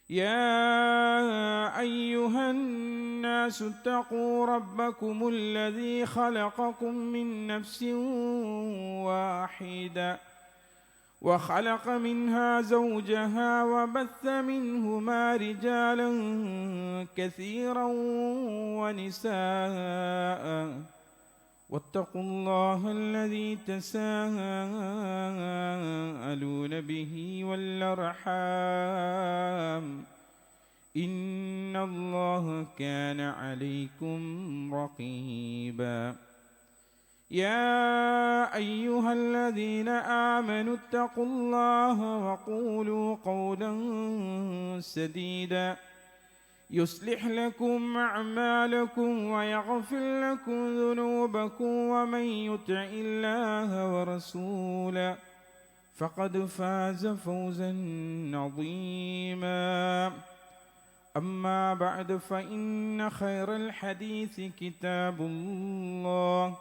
يا أيها الناس اتقوا ربكم الذي خلقكم من نفس واحدة وخلق منها زوجها وبث منهما رجالا كثيرا ونساء واتقوا الله الذي تساءلون به والأرحام إن الله كان عليكم رقيبا يا أيها الذين آمنوا اتقوا الله وقولوا قولا سديدا يصلح لكم أعمالكم ويغفر لكم ذنوبكم ومن يطع الله ورسوله فقد فاز فوزا عظيما أما بعد فإن خير الحديث كتاب الله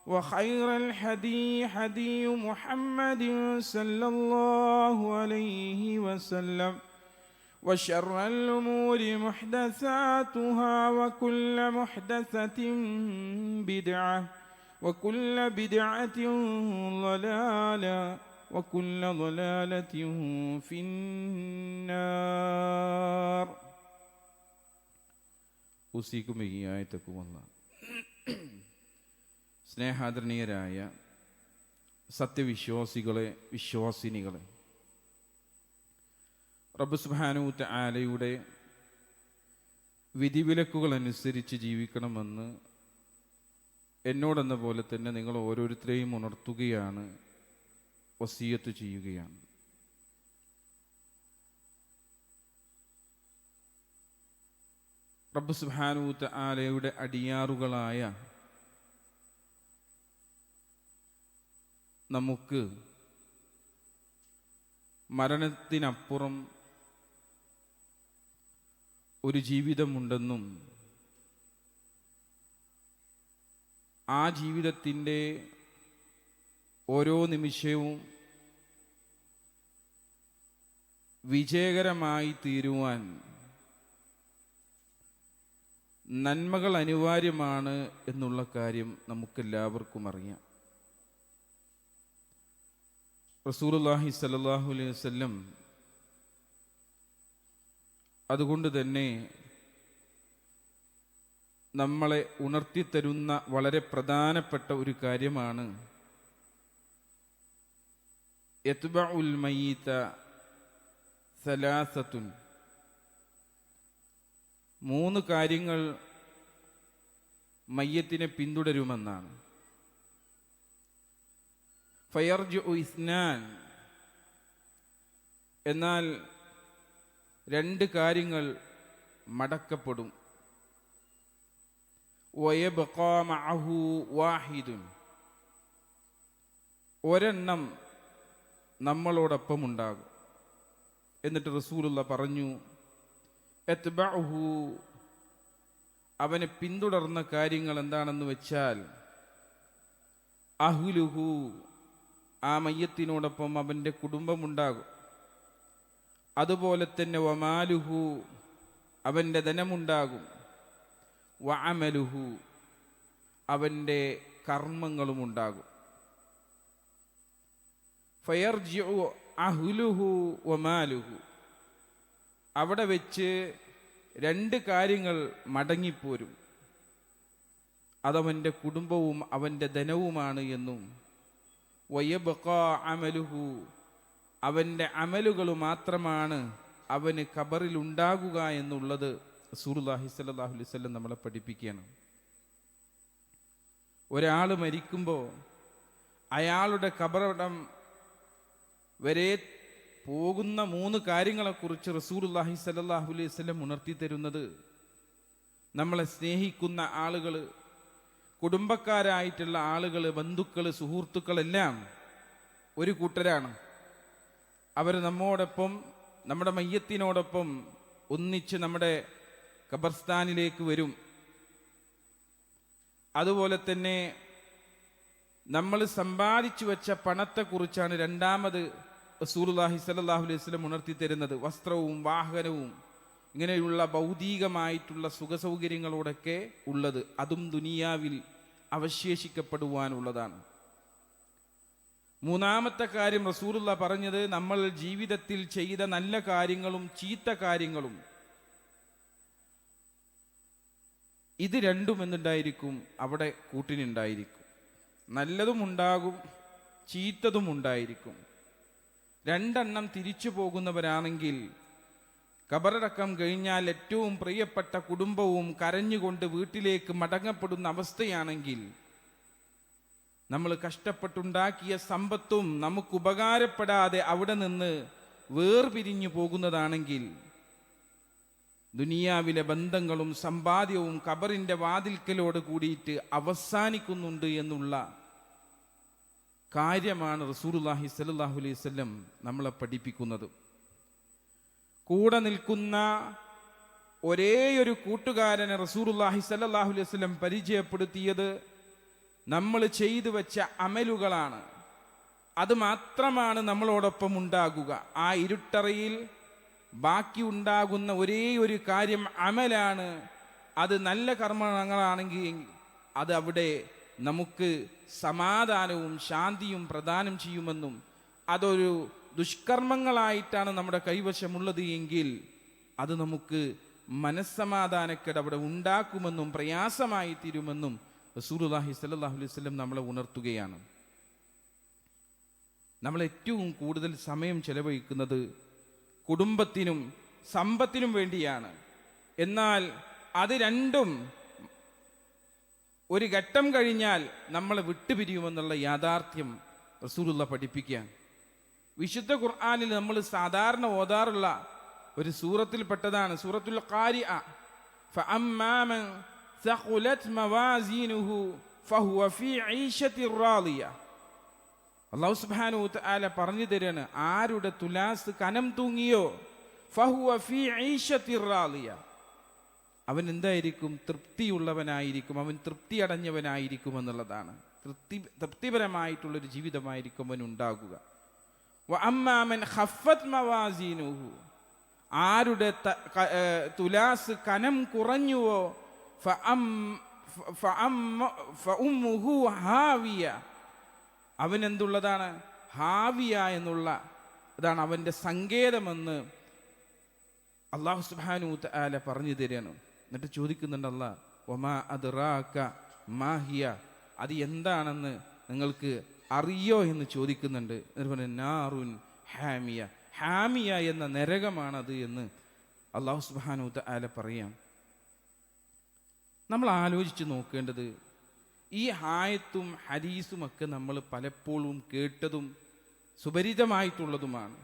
وخير الهدي هدي محمد صلى الله عليه وسلم وشر الأمور محدثاتها وكل محدثة بدعة وكل بدعة ضلالة وكل ضلالة في النار. أوصيكم إياي تقوى الله. സ്നേഹാദരണീയരായ സത്യവിശ്വാസികളെ, വിശ്വാസിനികളെ, റബ്ബ് സുബ്ഹാനഹു തആലയുടെ വിധിവിലക്കുകൾ അനുസരിച്ച് ജീവിക്കണമെന്ന് എന്നോടെന്ന പോലെ തന്നെ നിങ്ങൾ ഓരോരുത്തരെയും ഉണർത്തുകയാണ്, വസിയത്ത് ചെയ്യുകയാണ്. റബ്ബ് സുബ്ഹാനഹു തആലയുടെ അടിയാറുകളായ നമുക്ക് മരണത്തിനപ്പുറം ഒരു ജീവിതമുണ്ടെന്നും ആ ജീവിതത്തിൻ്റെ ഓരോ നിമിഷവും വിജയകരമായി തീരുവാൻ നന്മകൾ അനിവാര്യമാണ് എന്നുള്ള കാര്യം നമുക്കെല്ലാവർക്കും അറിയാം. റസൂലുള്ളാഹി സ്വല്ലല്ലാഹു അലൈഹി വസല്ലം അതുകൊണ്ട് തന്നെ നമ്മളെ ഉണർത്തിത്തരുന്ന വളരെ പ്രധാനപ്പെട്ട ഒരു കാര്യമാണ് യത്ബഉൽ മയ്യിത സലാസത്തുൻ. 3 കാര്യങ്ങൾ മയ്യത്തിനെ പിന്തുടരുമെന്നാണ്. ഫയർജിഉ ഇസ്നാൻ, എന്നാൽ 2 കാര്യങ്ങൾ മടക്കപ്പെടും. വയബ്ഖാ മഅഹു വാഹിദുൻ, ഒരെണ്ണം നമ്മളോടൊപ്പം ഉണ്ടാകും. എന്നിട്ട് റസൂലുള്ള പറഞ്ഞു, അത്ബഉഹു, അവനെ പിന്തുടർന്ന കാര്യങ്ങൾ എന്താണെന്ന് വെച്ചാൽ അഹ്ലുഹു, ആ മയ്യത്തിനോടൊപ്പം അവൻ്റെ കുടുംബമുണ്ടാകും. അതുപോലെ തന്നെ വമാലുഹു, അവൻ്റെ ധനമുണ്ടാകും. വഅമലുഹു, അവൻ്റെ കർമ്മങ്ങളുമുണ്ടാകും. ഫയർജിഉ അഹ്ലുഹു വമാലുഹു, അവിടെ വെച്ച് 2 കാര്യങ്ങൾ മടങ്ങിപ്പോരും. അതവൻ്റെ കുടുംബവും അവൻ്റെ ധനവുമാണ് എന്നും വയബ്ഖാ അമലുഹു, അവൻ്റെ അമലുകൾ മാത്രമാണ് അവന് ഖബറിൽ ഉണ്ടാകുക എന്നുള്ളത് റസൂലുള്ളാഹി സ്വല്ലല്ലാഹു അലൈഹി വസല്ലം നമ്മളെ പഠിപ്പിക്കുകയാണ്. ഒരാൾ മരിക്കുമ്പോൾ അയാളുടെ ഖബറടം വരെ പോകുന്ന 3 കാര്യങ്ങളെക്കുറിച്ച് റസൂലുള്ളാഹി സ്വല്ലല്ലാഹു അലൈഹി വസല്ലം ഉണർത്തി തരുന്നത്, നമ്മളെ സ്നേഹിക്കുന്ന ആളുകൾ, കുടുംബക്കാരായിട്ടുള്ള ആളുകൾ, ബന്ധുക്കൾ, സുഹൃത്തുക്കളെല്ലാം ഒരു കൂട്ടരാണ്. അവർ നമ്മോടൊപ്പം, നമ്മുടെ മയ്യത്തിനോടൊപ്പം ഒന്നിച്ച് നമ്മുടെ ഖബർസ്ഥാനിലേക്ക് വരും. അതുപോലെ തന്നെ നമ്മൾ സമ്പാദിച്ചു വെച്ച പണത്തെക്കുറിച്ചാണ് രണ്ടാമത് റസൂലുള്ളാഹി സ്വല്ലല്ലാഹു അലൈഹി വസല്ലം ഉണർത്തി തരുന്നത്. വസ്ത്രവും വാഹനവും ഇങ്ങനെയുള്ള ഭൗതികമായിട്ടുള്ള സുഖസൗകര്യങ്ങളോടൊക്കെ ഉള്ളത് അതും ദുനിയാവിൽ അവശേഷിക്കപ്പെടുവാനുള്ളതാണ്. മൂന്നാമത്തെ കാര്യം റസൂലുള്ള പറഞ്ഞത്, നമ്മൾ ജീവിതത്തിൽ ചെയ്ത നല്ല കാര്യങ്ങളും ചീത്ത കാര്യങ്ങളും ഇത് രണ്ടും എന്തുണ്ടായിരിക്കും? അവിടെ കൂട്ടിനുണ്ടായിരിക്കും. നല്ലതും ഉണ്ടാകും, ചീത്തതും ഉണ്ടായിരിക്കും. രണ്ടെണ്ണം തിരിച്ചു പോകുന്നവരാണെങ്കിൽ ഖബറടക്കം കഴിഞ്ഞാൽ ഏറ്റവും പ്രിയപ്പെട്ട കുടുംബവും കരഞ്ഞുകൊണ്ട് വീട്ടിലേക്ക് മടങ്ങപ്പെടുന്ന അവസ്ഥയാണെങ്കിൽ, നമ്മൾ കഷ്ടപ്പെട്ടുണ്ടാക്കിയ സമ്പത്തും നമുക്ക് ഉപകാരപ്പെടാതെ അവിടെ നിന്ന് വേർപിരിഞ്ഞു പോകുന്നതാണെങ്കിൽ, ദുനിയാവിലെ ബന്ധങ്ങളും സമ്പാദ്യവും ഖബറിന്റെ വാതിൽക്കലോട് കൂടിയിട്ട് അവസാനിക്കുന്നുണ്ട് എന്നുള്ള കാര്യമാണ് റസൂലുള്ളാഹി സ്വല്ലല്ലാഹു അലൈഹി വസല്ലം നമ്മളെ പഠിപ്പിക്കുന്നത്. കൂടെ നിൽക്കുന്ന ഒരേയൊരു കൂട്ടുകാരനെ റസൂലുള്ളാഹി സ്വല്ലല്ലാഹു അലൈഹി വസല്ലം പരിചയപ്പെടുത്തിയത് നമ്മൾ ചെയ്തു വെച്ച അമലുകളാണ്. അത് മാത്രമാണ് നമ്മളോടൊപ്പം ഉണ്ടാകുക. ആ ഇരുട്ടറയിൽ ബാക്കി ഉണ്ടാകുന്ന ഒരേ ഒരു കാര്യം അമലാണ്. അത് നല്ല കർമ്മങ്ങളാണെങ്കിൽ അത് അവിടെ നമുക്ക് സമാധാനവും ശാന്തിയും പ്രദാനം ചെയ്യുമെന്നും, അതൊരു ദുഷ്കർമ്മങ്ങളായിട്ടാണ് നമ്മുടെ കൈവശമുള്ളത് എങ്കിൽ അത് നമുക്ക് മനസ്സമാധാനക്കേട് അവിടെ ഉണ്ടാക്കുമെന്നും പ്രയാസമായി തീരുമെന്നും റസൂലുള്ളാഹി സ്വല്ലല്ലാഹു അലൈഹി വസല്ലം നമ്മളെ ഉണർത്തുകയാണ്. നമ്മൾ ഏറ്റവും കൂടുതൽ സമയം ചെലവഴിക്കുന്നത് കുടുംബത്തിനും സമ്പത്തിനും വേണ്ടിയാണ്. എന്നാൽ അത് രണ്ടും ഒരു ഘട്ടം കഴിഞ്ഞാൽ നമ്മളെ വിട്ടുപിരിയുമെന്നുള്ള യാഥാർത്ഥ്യം റസൂലുള്ള പഠിപ്പിക്കുക. വിശുദ്ധ ഖുർആനിൽ നമ്മൾ സാധാരണ ഓതാറുള്ള ഒരു സൂറത്തിൽപ്പെട്ടതാണ് സൂറത്തുൽ ഖാരിഅ. ഫഅമ്മാ മൻ സഖുലത് മവാസീനുഹു ഫഹുവ ഫീ ഈശത്തിർ റാളിയ. അല്ലാഹു സുബ്ഹാനഹു വ തആല പറഞ്ഞു തരാണ്, ആരുടെ തുലാസ് കനം തൂങ്ങിയോ ഫഹുവ ഫീ ഈശത്തിർ റാളിയ, അവൻ എന്തായിരിക്കും? തൃപ്തിയുള്ളവനായിരിക്കും, അവൻ തൃപ്തി അടഞ്ഞവനായിരിക്കും എന്നുള്ളതാണ്. തൃപ്തിപരമായിട്ടുള്ളൊരു ജീവിതമായിരിക്കും അവൻ ഉണ്ടാകുക. വഅമ്മാ മൻ ഖഫ്ഫത് മവാസീനുഹു, ആരുടെ തുലാസ് കനം കുറഞ്ഞുവോ ഫഉമ്മുഹു ഹാവിയ, അവൻ എന്തുള്ളതാണ്? ഹാവിയ എന്നുള്ള അതാണ് അവൻ്റെ സങ്കേതമെന്ന് അല്ലാഹു സുബ്ഹാനഹു വ തആല പറഞ്ഞു തരികയാണ്. എന്നിട്ട് ചോദിക്കുന്നുണ്ട് അല്ലാഹ്, വമാ അദ്റാക മാ ഹിയ, അത് എന്താണെന്ന് നിങ്ങൾക്ക് അറിയോ എന്ന് ചോദിക്കുന്നുണ്ട്. എന്നിട്ട് പറഞ്ഞു നാറുൻ ഹാമിയ, ഹാമിയ എന്ന നരകമാണത് എന്ന് അല്ലാഹു സുബ്ഹാനഹു വ തആല പറയാം. നമ്മൾ ആലോചിച്ച് നോക്കേണ്ടത്, ഈ ആയത്തും ഹദീസും ഒക്കെ നമ്മൾ പലപ്പോഴും കേട്ടതും സുപരിചിതമായിട്ടുള്ളതുമാണ്.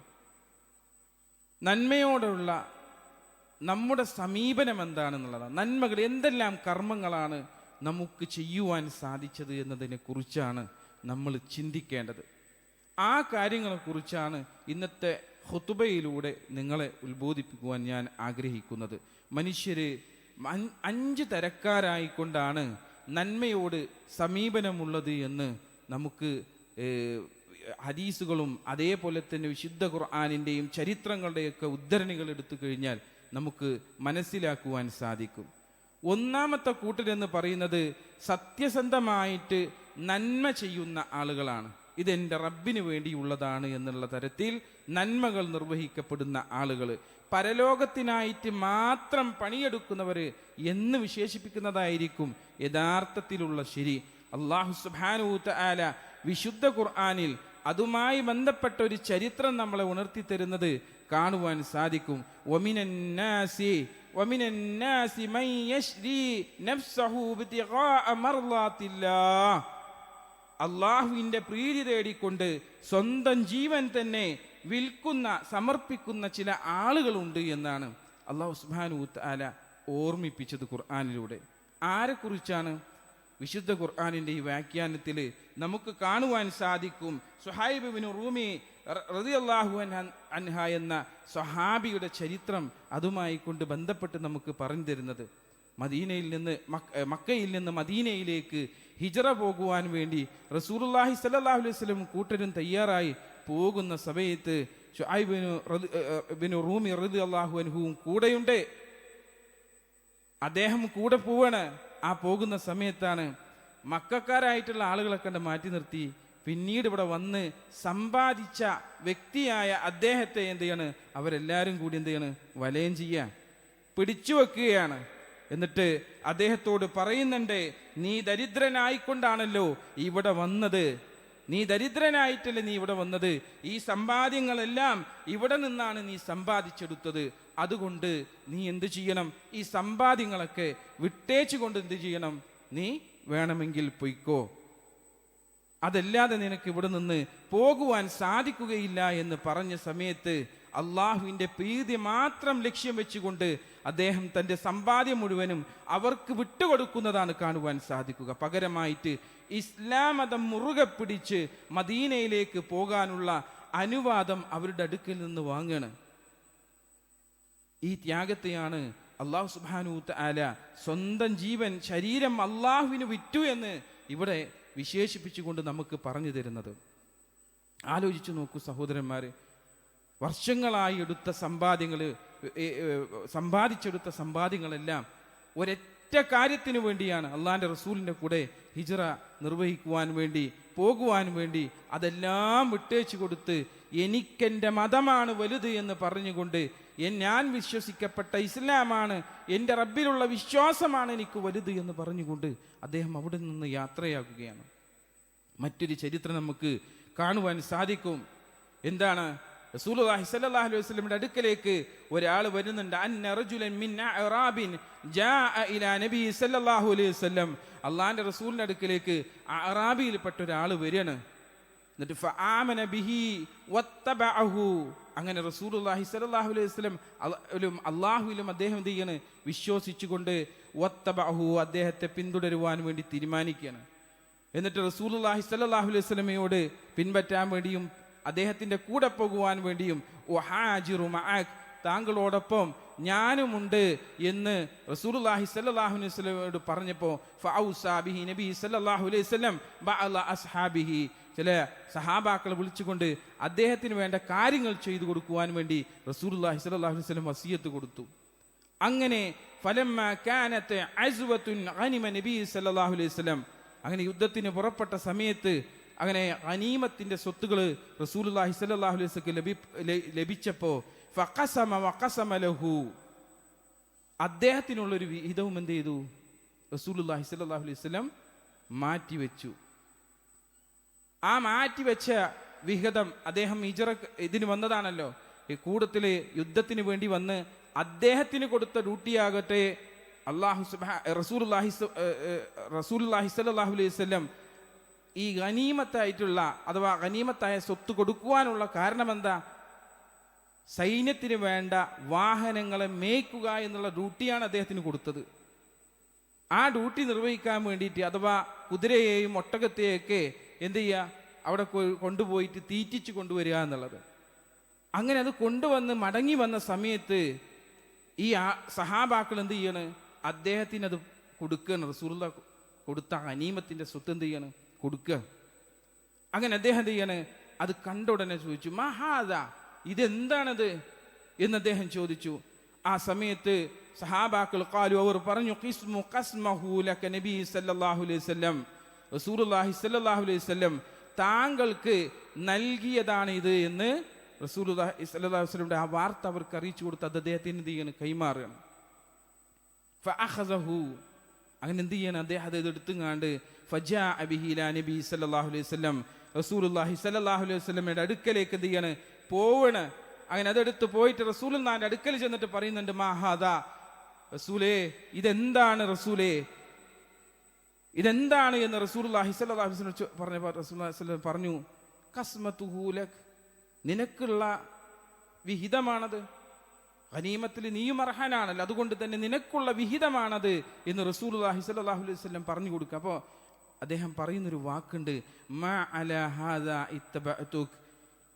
നന്മയോടുള്ള നമ്മുടെ സമീപനം എന്താണെന്നുള്ളതാണ്. നന്മകൾ എന്തെല്ലാം കർമ്മങ്ങളാണ് നമുക്ക് ചെയ്യുവാൻ സാധിച്ചത് എന്നതിനെ കുറിച്ചാണ് നമ്മൾ ചിന്തിക്കേണ്ടത്. ആ കാര്യങ്ങളെക്കുറിച്ചാണ് ഇന്നത്തെ ഖുതുബയിലൂടെ നിങ്ങളെ ഉത്ബോധിപ്പിക്കുവാൻ ഞാൻ ആഗ്രഹിക്കുന്നത്. മനുഷ്യര് 5 തരക്കാരായിക്കൊണ്ടാണ് നന്മയോട് സമീപനമുള്ളത് എന്ന് നമുക്ക് ഹദീസുകളും അതേപോലെ തന്നെ വിശുദ്ധ ഖുർആനിൻ്റെയും ചരിത്രങ്ങളുടെയൊക്കെ ഉദ്ധരണികൾ എടുത്തു കഴിഞ്ഞാൽ നമുക്ക് മനസ്സിലാക്കുവാൻ സാധിക്കും. ഒന്നാമത്തെ കൂട്ടരെന്ന് പറയുന്നത് സത്യസന്ധമായിട്ട് നന്മ ചെയ്യുന്ന ആളുകളാണ്. ഇതെൻ്റെ റബ്ബിന് വേണ്ടിയുള്ളതാണ് എന്നുള്ള തരത്തിൽ നന്മകൾ നിർവഹിക്കപ്പെടുന്ന ആളുകൾ, പരലോകത്തിനായിട്ട് മാത്രം പണിയെടുക്കുന്നവർ എന്ന് വിശേഷിപ്പിക്കുന്നതായിരിക്കും യഥാർത്ഥത്തിലുള്ള ശരി. അല്ലാഹു സുബ്ഹാനഹു വ തആല വിശുദ്ധ ഖുർആനിൽ അതുമായി ബന്ധപ്പെട്ട ഒരു ചരിത്രം നമ്മളെ ഉണർത്തി തരുന്നത് കാണുവാൻ സാധിക്കും. വമിനന്നാസി മൻ യശ്രി നഫ്സഹു ബിതിഗാഅ മർളാത്തില്ലാഹ്, അള്ളാഹുവിൻ്റെ പ്രീതി തേടിക്കൊണ്ട് സ്വന്തം ജീവൻ തന്നെ വിൽക്കുന്ന സമർപ്പിക്കുന്ന ചില ആളുകളുണ്ട് എന്നാണ് അല്ലാഹു സുബ്ഹാനഹു വ തആല ഓർമ്മിപ്പിച്ചത് ഖുർആനിലൂടെ. ആരെക്കുറിച്ചാണ്? വിശുദ്ധ ഖുർആനിൻ്റെ ഈ വ്യാഖ്യാനത്തിൽ നമുക്ക് കാണുവാൻ സാധിക്കും സുഹൈബ് ഇബ്നു റൂമി റളിയല്ലാഹു അൻഹ എന്ന സ്വഹാബിയുടെ ചരിത്രം അതുമായി കൊണ്ട് ബന്ധപ്പെട്ട് നമുക്ക് പറഞ്ഞു തരുന്നത്. മക്കയിൽ നിന്ന് മദീനയിലേക്ക് ഹിജറ പോകുവാൻ വേണ്ടി റസൂലുള്ളാഹി സ്വല്ലല്ലാഹു അലൈഹി വസല്ലം കൂട്ടരും തയ്യാറായി പോകുന്ന സമയത്ത് ശുഐബ് ബിൻ റൂമി റളിയല്ലാഹു അൻഹുവും കൂടെയുണ്ട്. അദ്ദേഹം കൂടെ പോവാണ്. ആ പോകുന്ന സമയത്താണ് മക്കക്കാരായിട്ടുള്ള ആളുകളെ കണ്ട് മാറ്റി നിർത്തി പിന്നീട് ഇവിടെ വന്ന് സമ്പാദിച്ച വ്യക്തിയായ അദ്ദേഹത്തെ എന്ത് ചെയ്യാണ്, അവരെല്ലാവരും കൂടി എന്ത് ചെയ്യാണ്, വലയം ചെയ്യാൻ പിടിച്ചു വെക്കുകയാണ്. എന്നിട്ട് അദ്ദേഹത്തോട് പറയുന്നുണ്ട്, നീ ദരിദ്രനായിക്കൊണ്ടാണല്ലോ ഇവിടെ വന്നത്, നീ ദരിദ്രനായിട്ടല്ലേ നീ ഇവിടെ വന്നത്, ഈ സമ്പാദ്യങ്ങളെല്ലാം ഇവിടെ നിന്നാണ് നീ സമ്പാദിച്ചെടുത്തത്, അതുകൊണ്ട് നീ എന്ത് ചെയ്യണം, ഈ സമ്പാദ്യങ്ങളൊക്കെ വിട്ടേച്ചു കൊണ്ട് എന്ത് ചെയ്യണം, നീ വേണമെങ്കിൽ പൊയ്ക്കോ, അതല്ലാതെ നിനക്ക് ഇവിടെ നിന്ന് പോകുവാൻ സാധിക്കുകയില്ല എന്ന് പറഞ്ഞ സമയത്ത് അള്ളാഹുവിൻ്റെ പ്രീതി മാത്രം ലക്ഷ്യം വെച്ചുകൊണ്ട് അദ്ദേഹം തൻ്റെ സമ്പാദ്യം മുഴുവനും അവർക്ക് വിട്ടുകൊടുക്കുന്നതാണ് കാണുവാൻ സാധിക്കുക. പകരമായിട്ട് ഇസ്ലാം മതം മുറുകെ പിടിച്ച് മദീനയിലേക്ക് പോകാനുള്ള അനുവാദം അവരുടെ അടുക്കൽ നിന്ന് വാങ്ങുകയാണ്. ഈ ത്യാഗത്തെയാണ് അള്ളാഹു സുബ്ഹാനഹു തആല സ്വന്തം ജീവൻ ശരീരം അള്ളാഹുവിന് വിറ്റു എന്ന് ഇവിടെ വിശേഷിപ്പിച്ചുകൊണ്ട് നമുക്ക് പറഞ്ഞു തരുന്നത്. ആലോചിച്ചു നോക്കൂ സഹോദരന്മാരെ, വർഷങ്ങളായി എടുത്ത സമ്പാദിച്ചെടുത്ത സമ്പാദ്യങ്ങളെല്ലാം ഒരൊറ്റ കാര്യത്തിന് വേണ്ടിയാണ്, അള്ളാഹിൻ്റെ റസൂലിൻ്റെ കൂടെ ഹിജ്റ നിർവഹിക്കുവാൻ വേണ്ടി, പോകുവാൻ വേണ്ടി അതെല്ലാം വിട്ടേച്ചു കൊടുത്ത് എനിക്കെൻ്റെ മതമാണ് വലുത് എന്ന് പറഞ്ഞുകൊണ്ട്, ഞാൻ വിശ്വസിക്കപ്പെട്ട ഇസ്ലാമാണ്, എൻ്റെ റബ്ബിലുള്ള വിശ്വാസമാണ് എനിക്ക് വലുത് എന്ന് പറഞ്ഞുകൊണ്ട് അദ്ദേഹം അവിടെ നിന്ന് യാത്രയാകുകയാണ്. മറ്റൊരു ചരിത്രം നമുക്ക് കാണുവാൻ സാധിക്കും. എന്താണ്? റസൂലുള്ളാഹി സ്വല്ലല്ലാഹു അലൈഹി വസല്ലമയുടെ അടുക്കലേക്ക് ഒരാൾ വരുന്നുണ്ട്. അന്ന റജുലൻ മിൻ അഅറാബിൻ ജാഅ ഇലാ നബി സ്വല്ലല്ലാഹു അലൈഹി വസല്ലം. അള്ളാഹിന്റെ റസൂലിന്റെ അടുക്കലേക്ക് അഅറാബിയിൽപ്പെട്ട ഒരാൾ വരികയാണ്. എന്നിട്ട് ഫആമന ബിഹി വത്തബഅഹു. അങ്ങനെ റസൂലുള്ളാഹി സ്വല്ലല്ലാഹു അലൈഹി വസല്ലം അല്ലാഹുവിലും അദ്ദേഹം എന്ത് ചെയ്യാണ്, വിശ്വസിച്ചുകൊണ്ട് വത്തബഅഹു, അദ്ദേഹത്തെ പിന്തുടരുവാൻ വേണ്ടി തീരുമാനിക്കുകയാണ്. എന്നിട്ട് റസൂലുള്ളാഹി സ്വല്ലല്ലാഹു അലൈഹി വസല്ലമയോട് പിൻപറ്റാൻ വേണ്ടിയും അദ്ദേഹത്തിൻ്റെ കൂടെ പോകുവാൻ വേണ്ടിയും ഉഹാജിറു മഅക്, താങ്കളോടൊപ്പം ഞാനുമുണ്ട് എന്ന് റസൂലുള്ളാഹി സ്വല്ലല്ലാഹു അലൈഹി വസല്ലമയോട് പറഞ്ഞപ്പോൾ ഫഔസാ ബിഹി നബി സ്വല്ലല്ലാഹു അലൈഹി വസല്ലം ബഅല അസ്ഹാബിഹി, ചില സഹാബാക്കളെ വിളിച്ചുകൊണ്ട് അദ്ദേഹത്തിന് വേണ്ട കാര്യങ്ങൾ ചെയ്തു കൊടുക്കുവാൻ വേണ്ടി റസൂലുള്ളാഹി സ്വല്ലല്ലാഹു അലൈഹി വസല്ലം വസിയത്ത് കൊടുത്തു. അങ്ങനെ ഫലമ്മ കാനത്ത് അസ്വത്തുൻ ഗനിമ നബി സ്വല്ലല്ലാഹു അലൈഹി വസല്ലം, അങ്ങനെ യുദ്ധത്തിന് പുറപ്പെട്ട സമയത്ത് അങ്ങനെ ഗനീമത്തിന്റെ സ്വത്തുകൾ റസൂലുള്ളാഹി സ്വല്ലല്ലാഹു അലൈഹി വസല്ലം ലഭിച്ചപ്പോൾ ഫഖസമ വഖസമ ലഹു, അദ്ദേഹത്തിനുള്ളൊരു വിഹിതവും എന്ത് ചെയ്തു, റസൂലുള്ളാഹി സ്വല്ലല്ലാഹു അലൈഹി വസല്ലം മാറ്റിവെച്ചു. ആ മാറ്റിവെച്ച വിഹിതം അദ്ദേഹം ഇതിന് വന്നതാണല്ലോ, ഈ കൂട്ടത്തില് യുദ്ധത്തിന് വേണ്ടി വന്ന് അദ്ദേഹത്തിന് കൊടുത്ത ഡ്യൂട്ടിയാകട്ടെ റസൂലുള്ളാഹി സ്വല്ലല്ലാഹു അലൈഹി വസല്ലം ഈ ഗനീമത്തായിട്ടുള്ള അഥവാ ഗനീമത്തായ സ്വത്ത് കൊടുക്കുവാനുള്ള കാരണം എന്താ? സൈന്യത്തിന് വേണ്ട വാഹനങ്ങളെ മേയ്ക്കുക എന്നുള്ള ഡ്യൂട്ടിയാണ് അദ്ദേഹത്തിന് കൊടുത്തത്. ആ ഡ്യൂട്ടി നിർവഹിക്കാൻ വേണ്ടിയിട്ട് അഥവാ കുതിരയെയും ഒട്ടകത്തെയൊക്കെ എന്ത് ചെയ്യുക, അവിടെ കൊണ്ടുപോയിട്ട് തീറ്റിച്ച് കൊണ്ടുവരിക എന്നുള്ളത്. അങ്ങനെ അത് കൊണ്ടുവന്ന് മടങ്ങി വന്ന സമയത്ത് ഈ സഹാബാക്കൾ എന്ത് ചെയ്യാണ്, അദ്ദേഹത്തിന് അത് കൊടുക്കുകയാണ്. റസൂലുള്ള കൊടുത്ത ഗനീമത്തിന്റെ സ്വത്ത് എന്ത് ചെയ്യാണ്, കൊടുക്കുക. അങ്ങനെ അദ്ദേഹം എന്ത് ചെയ്യാണ്, അത് കണ്ട ഉടനെ ചോദിച്ചു, മഹാദാ, ഇതെന്താണത് എന്ന് അദ്ദേഹം ചോദിച്ചു. ആ സമയത്ത് സഹാബാക്കൾ ഖാലു, അവർ പറഞ്ഞു, ഖിസ്മു ഖസ്മഹു ലക നബി സല്ലല്ലാഹു അലൈഹി വസല്ലം, റസൂലുള്ളാഹി സ്വല്ലല്ലാഹു അലൈഹി വസല്ലം താങ്കൾക്ക് നൽകിയതാണ് ഇത് എന്ന് റസൂലുള്ളാഹി സ്വല്ലല്ലാഹു അലൈഹി വസല്ലമയുടെ ആ വാർത്ത അവർക്ക് അറിയിച്ചു കൊടുത്ത് അത് അദ്ദേഹത്തിന് എന്ത് ചെയ്യാണ്, കൈമാറുകയാണ്. ഫഅഖസഹു, അങ്ങനെ എന്ത് ചെയ്യണം, അദ്ദേഹം അത് എടുത്തുങ്ങാണ്ട് ഫജാഅ ബിഹി ഇലാ നബി സല്ലല്ലാഹു അലൈഹി വസല്ലം, റസൂലുള്ളാഹി സ്വല്ലല്ലാഹു അലൈഹി വസല്ലമയുടെ അടുക്കലേക്ക് എന്ത് ചെയ്യാണ്, പോവണ്. അങ്ങനെ അതെടുത്ത് പോയിട്ട് റസൂലുള്ളാഹിന്റെ അടുക്കൽ ചെന്നിട്ട് പറയുന്നുണ്ട്, മാഹാദാ റസൂലേ, ഇതെന്താണ് റസൂലേ, ഇതെന്താണ് എന്ന് റസൂലുള്ളാഹി സ്വല്ലല്ലാഹു അലൈഹി വസല്ലം പറഞ്ഞപ്പോൾ റസൂലുള്ളാഹി സ്വല്ലല്ലാഹു അലൈഹി വസല്ലം പറഞ്ഞു, ഖസ്മതുഹു ലക്, നിനക്കുള്ള വിഹിതമാണത്, ഗനീമത്തിൽ നീയും അർഹനാണല്ലോ, അതുകൊണ്ട് തന്നെ നിനക്കുള്ള വിഹിതമാണത് എന്ന് റസൂലുള്ളാഹി സ്വല്ലല്ലാഹു അലൈഹി വസല്ലം പറഞ്ഞു കൊടുക്കുക. അപ്പോൾ അദ്ദേഹം പറയുന്നൊരു വാക്കുണ്ട്, മാ അലാ ഹാദാ ഇത്തബഅതുക്,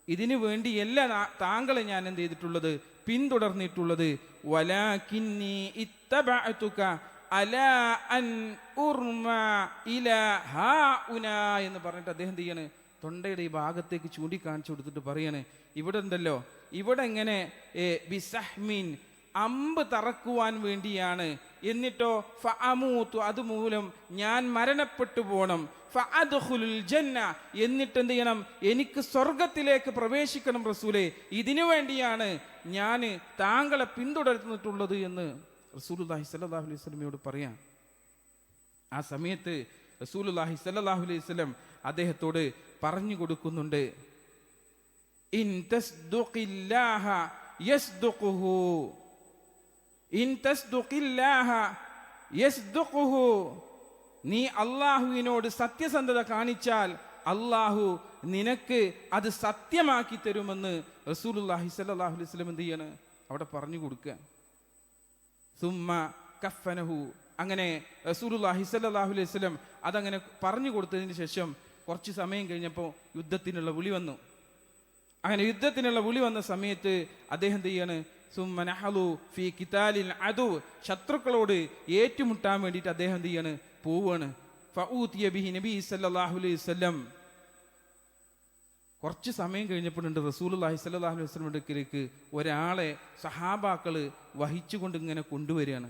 ഇതിനു വേണ്ടിയല്ല താങ്കളെ ഞാൻ എന്ത് ചെയ്തിട്ടുള്ളത്, പിന്തുടർന്നിട്ടുള്ളത്, വലാകിന്നി ഇത്തബഅതുക അലാ അൻ ഉർമ ഇലാ ഹാഉനാ എന്ന് പറഞ്ഞിട്ട് അദ്ദേഹം എന്ത് ചെയ്യാണ്, തൊണ്ടയുടെ ഈ ഭാഗത്തേക്ക് ചൂണ്ടിക്കാണിച്ചു കൊടുത്തിട്ട് പറയാണ്, ഇവിടെ ഉണ്ടല്ലോ, ഇവിടെ ഇങ്ങനെ ബിസഹ്മിൻ അമ്പ് തറക്കുവാൻ വേണ്ടിയാണ്. എന്നിട്ടോ ഫഅമൂതു, അതുമൂലം ഞാൻ മരണപ്പെട്ടു പോകണം. ഫഅദ്ഖുലുൽ ജന്ന, എന്നിട്ട് എന്ത് ചെയ്യണം, എനിക്ക് സ്വർഗത്തിലേക്ക് പ്രവേശിക്കണം റസൂലേ, ഇതിനു വേണ്ടിയാണ് ഞാൻ താങ്കളെ പിന്തുടർന്നിട്ടുള്ളത് എന്ന് റസൂലുള്ളാഹി സ്വല്ലല്ലാഹു അലൈഹി വസല്ലമയോട് പറയാം. ആ സമയത്ത് റസൂലുള്ളാഹി സ്വല്ലല്ലാഹു അലൈഹി വസല്ലം അദ്ദേഹത്തോട് പറഞ്ഞു കൊടുക്കുന്നുണ്ട്, ഇൻ തസ്ദുഖില്ലാഹ യസ്ദുഖുഹു, ഇൻ തസ്ദുഖില്ലാഹ യസ്ദുഖുഹു, നീ അള്ളാഹുവിനോട് സത്യസന്ധത കാണിച്ചാൽ അള്ളാഹു നിനക്ക് അത് സത്യമാക്കി തരുമെന്ന് റസൂലുള്ളാഹി സ്വല്ലല്ലാഹു അലൈഹി വസല്ലം എന്ത് ചെയ്യാണ്, അവിടെ പറഞ്ഞു കൊടുക്കുക. സുമ്മ കഫനഹു, അങ്ങനെ റസൂലുള്ളാഹി സ്വല്ലല്ലാഹു അലൈഹി വസല്ലം അതങ്ങനെ പറഞ്ഞു കൊടുത്തതിന് ശേഷം കുറച്ച് സമയം കഴിഞ്ഞപ്പോൾ യുദ്ധത്തിനുള്ള വിളി വന്നു. അങ്ങനെ യുദ്ധത്തിനുള്ള വിളി വന്ന സമയത്ത് അദ്ദേഹം എന്ത് ചെയ്യാണ്, സുമ്മ നഹലു ഫീ ഖിതാലിൽ അദു, ശത്രുക്കളോട് ഏറ്റുമുട്ടാൻ വേണ്ടിയിട്ട് അദ്ദേഹം എന്ത് ചെയ്യാണ്, പോവാണ്. ഫഊതിയ ബിഹി നബി സല്ലല്ലാഹു അലൈഹി വസല്ലം. കുറച്ച് സമയം കഴിഞ്ഞപ്പോഴുണ്ട് റസൂലുള്ളാഹി സ്വല്ലല്ലാഹു അലൈഹി വസല്ലം അടുക്കലേക്ക് ഒരാളെ സഹാബാക്കള് വഹിച്ചുകൊണ്ട് ഇങ്ങനെ കൊണ്ടുവരികയാണ്.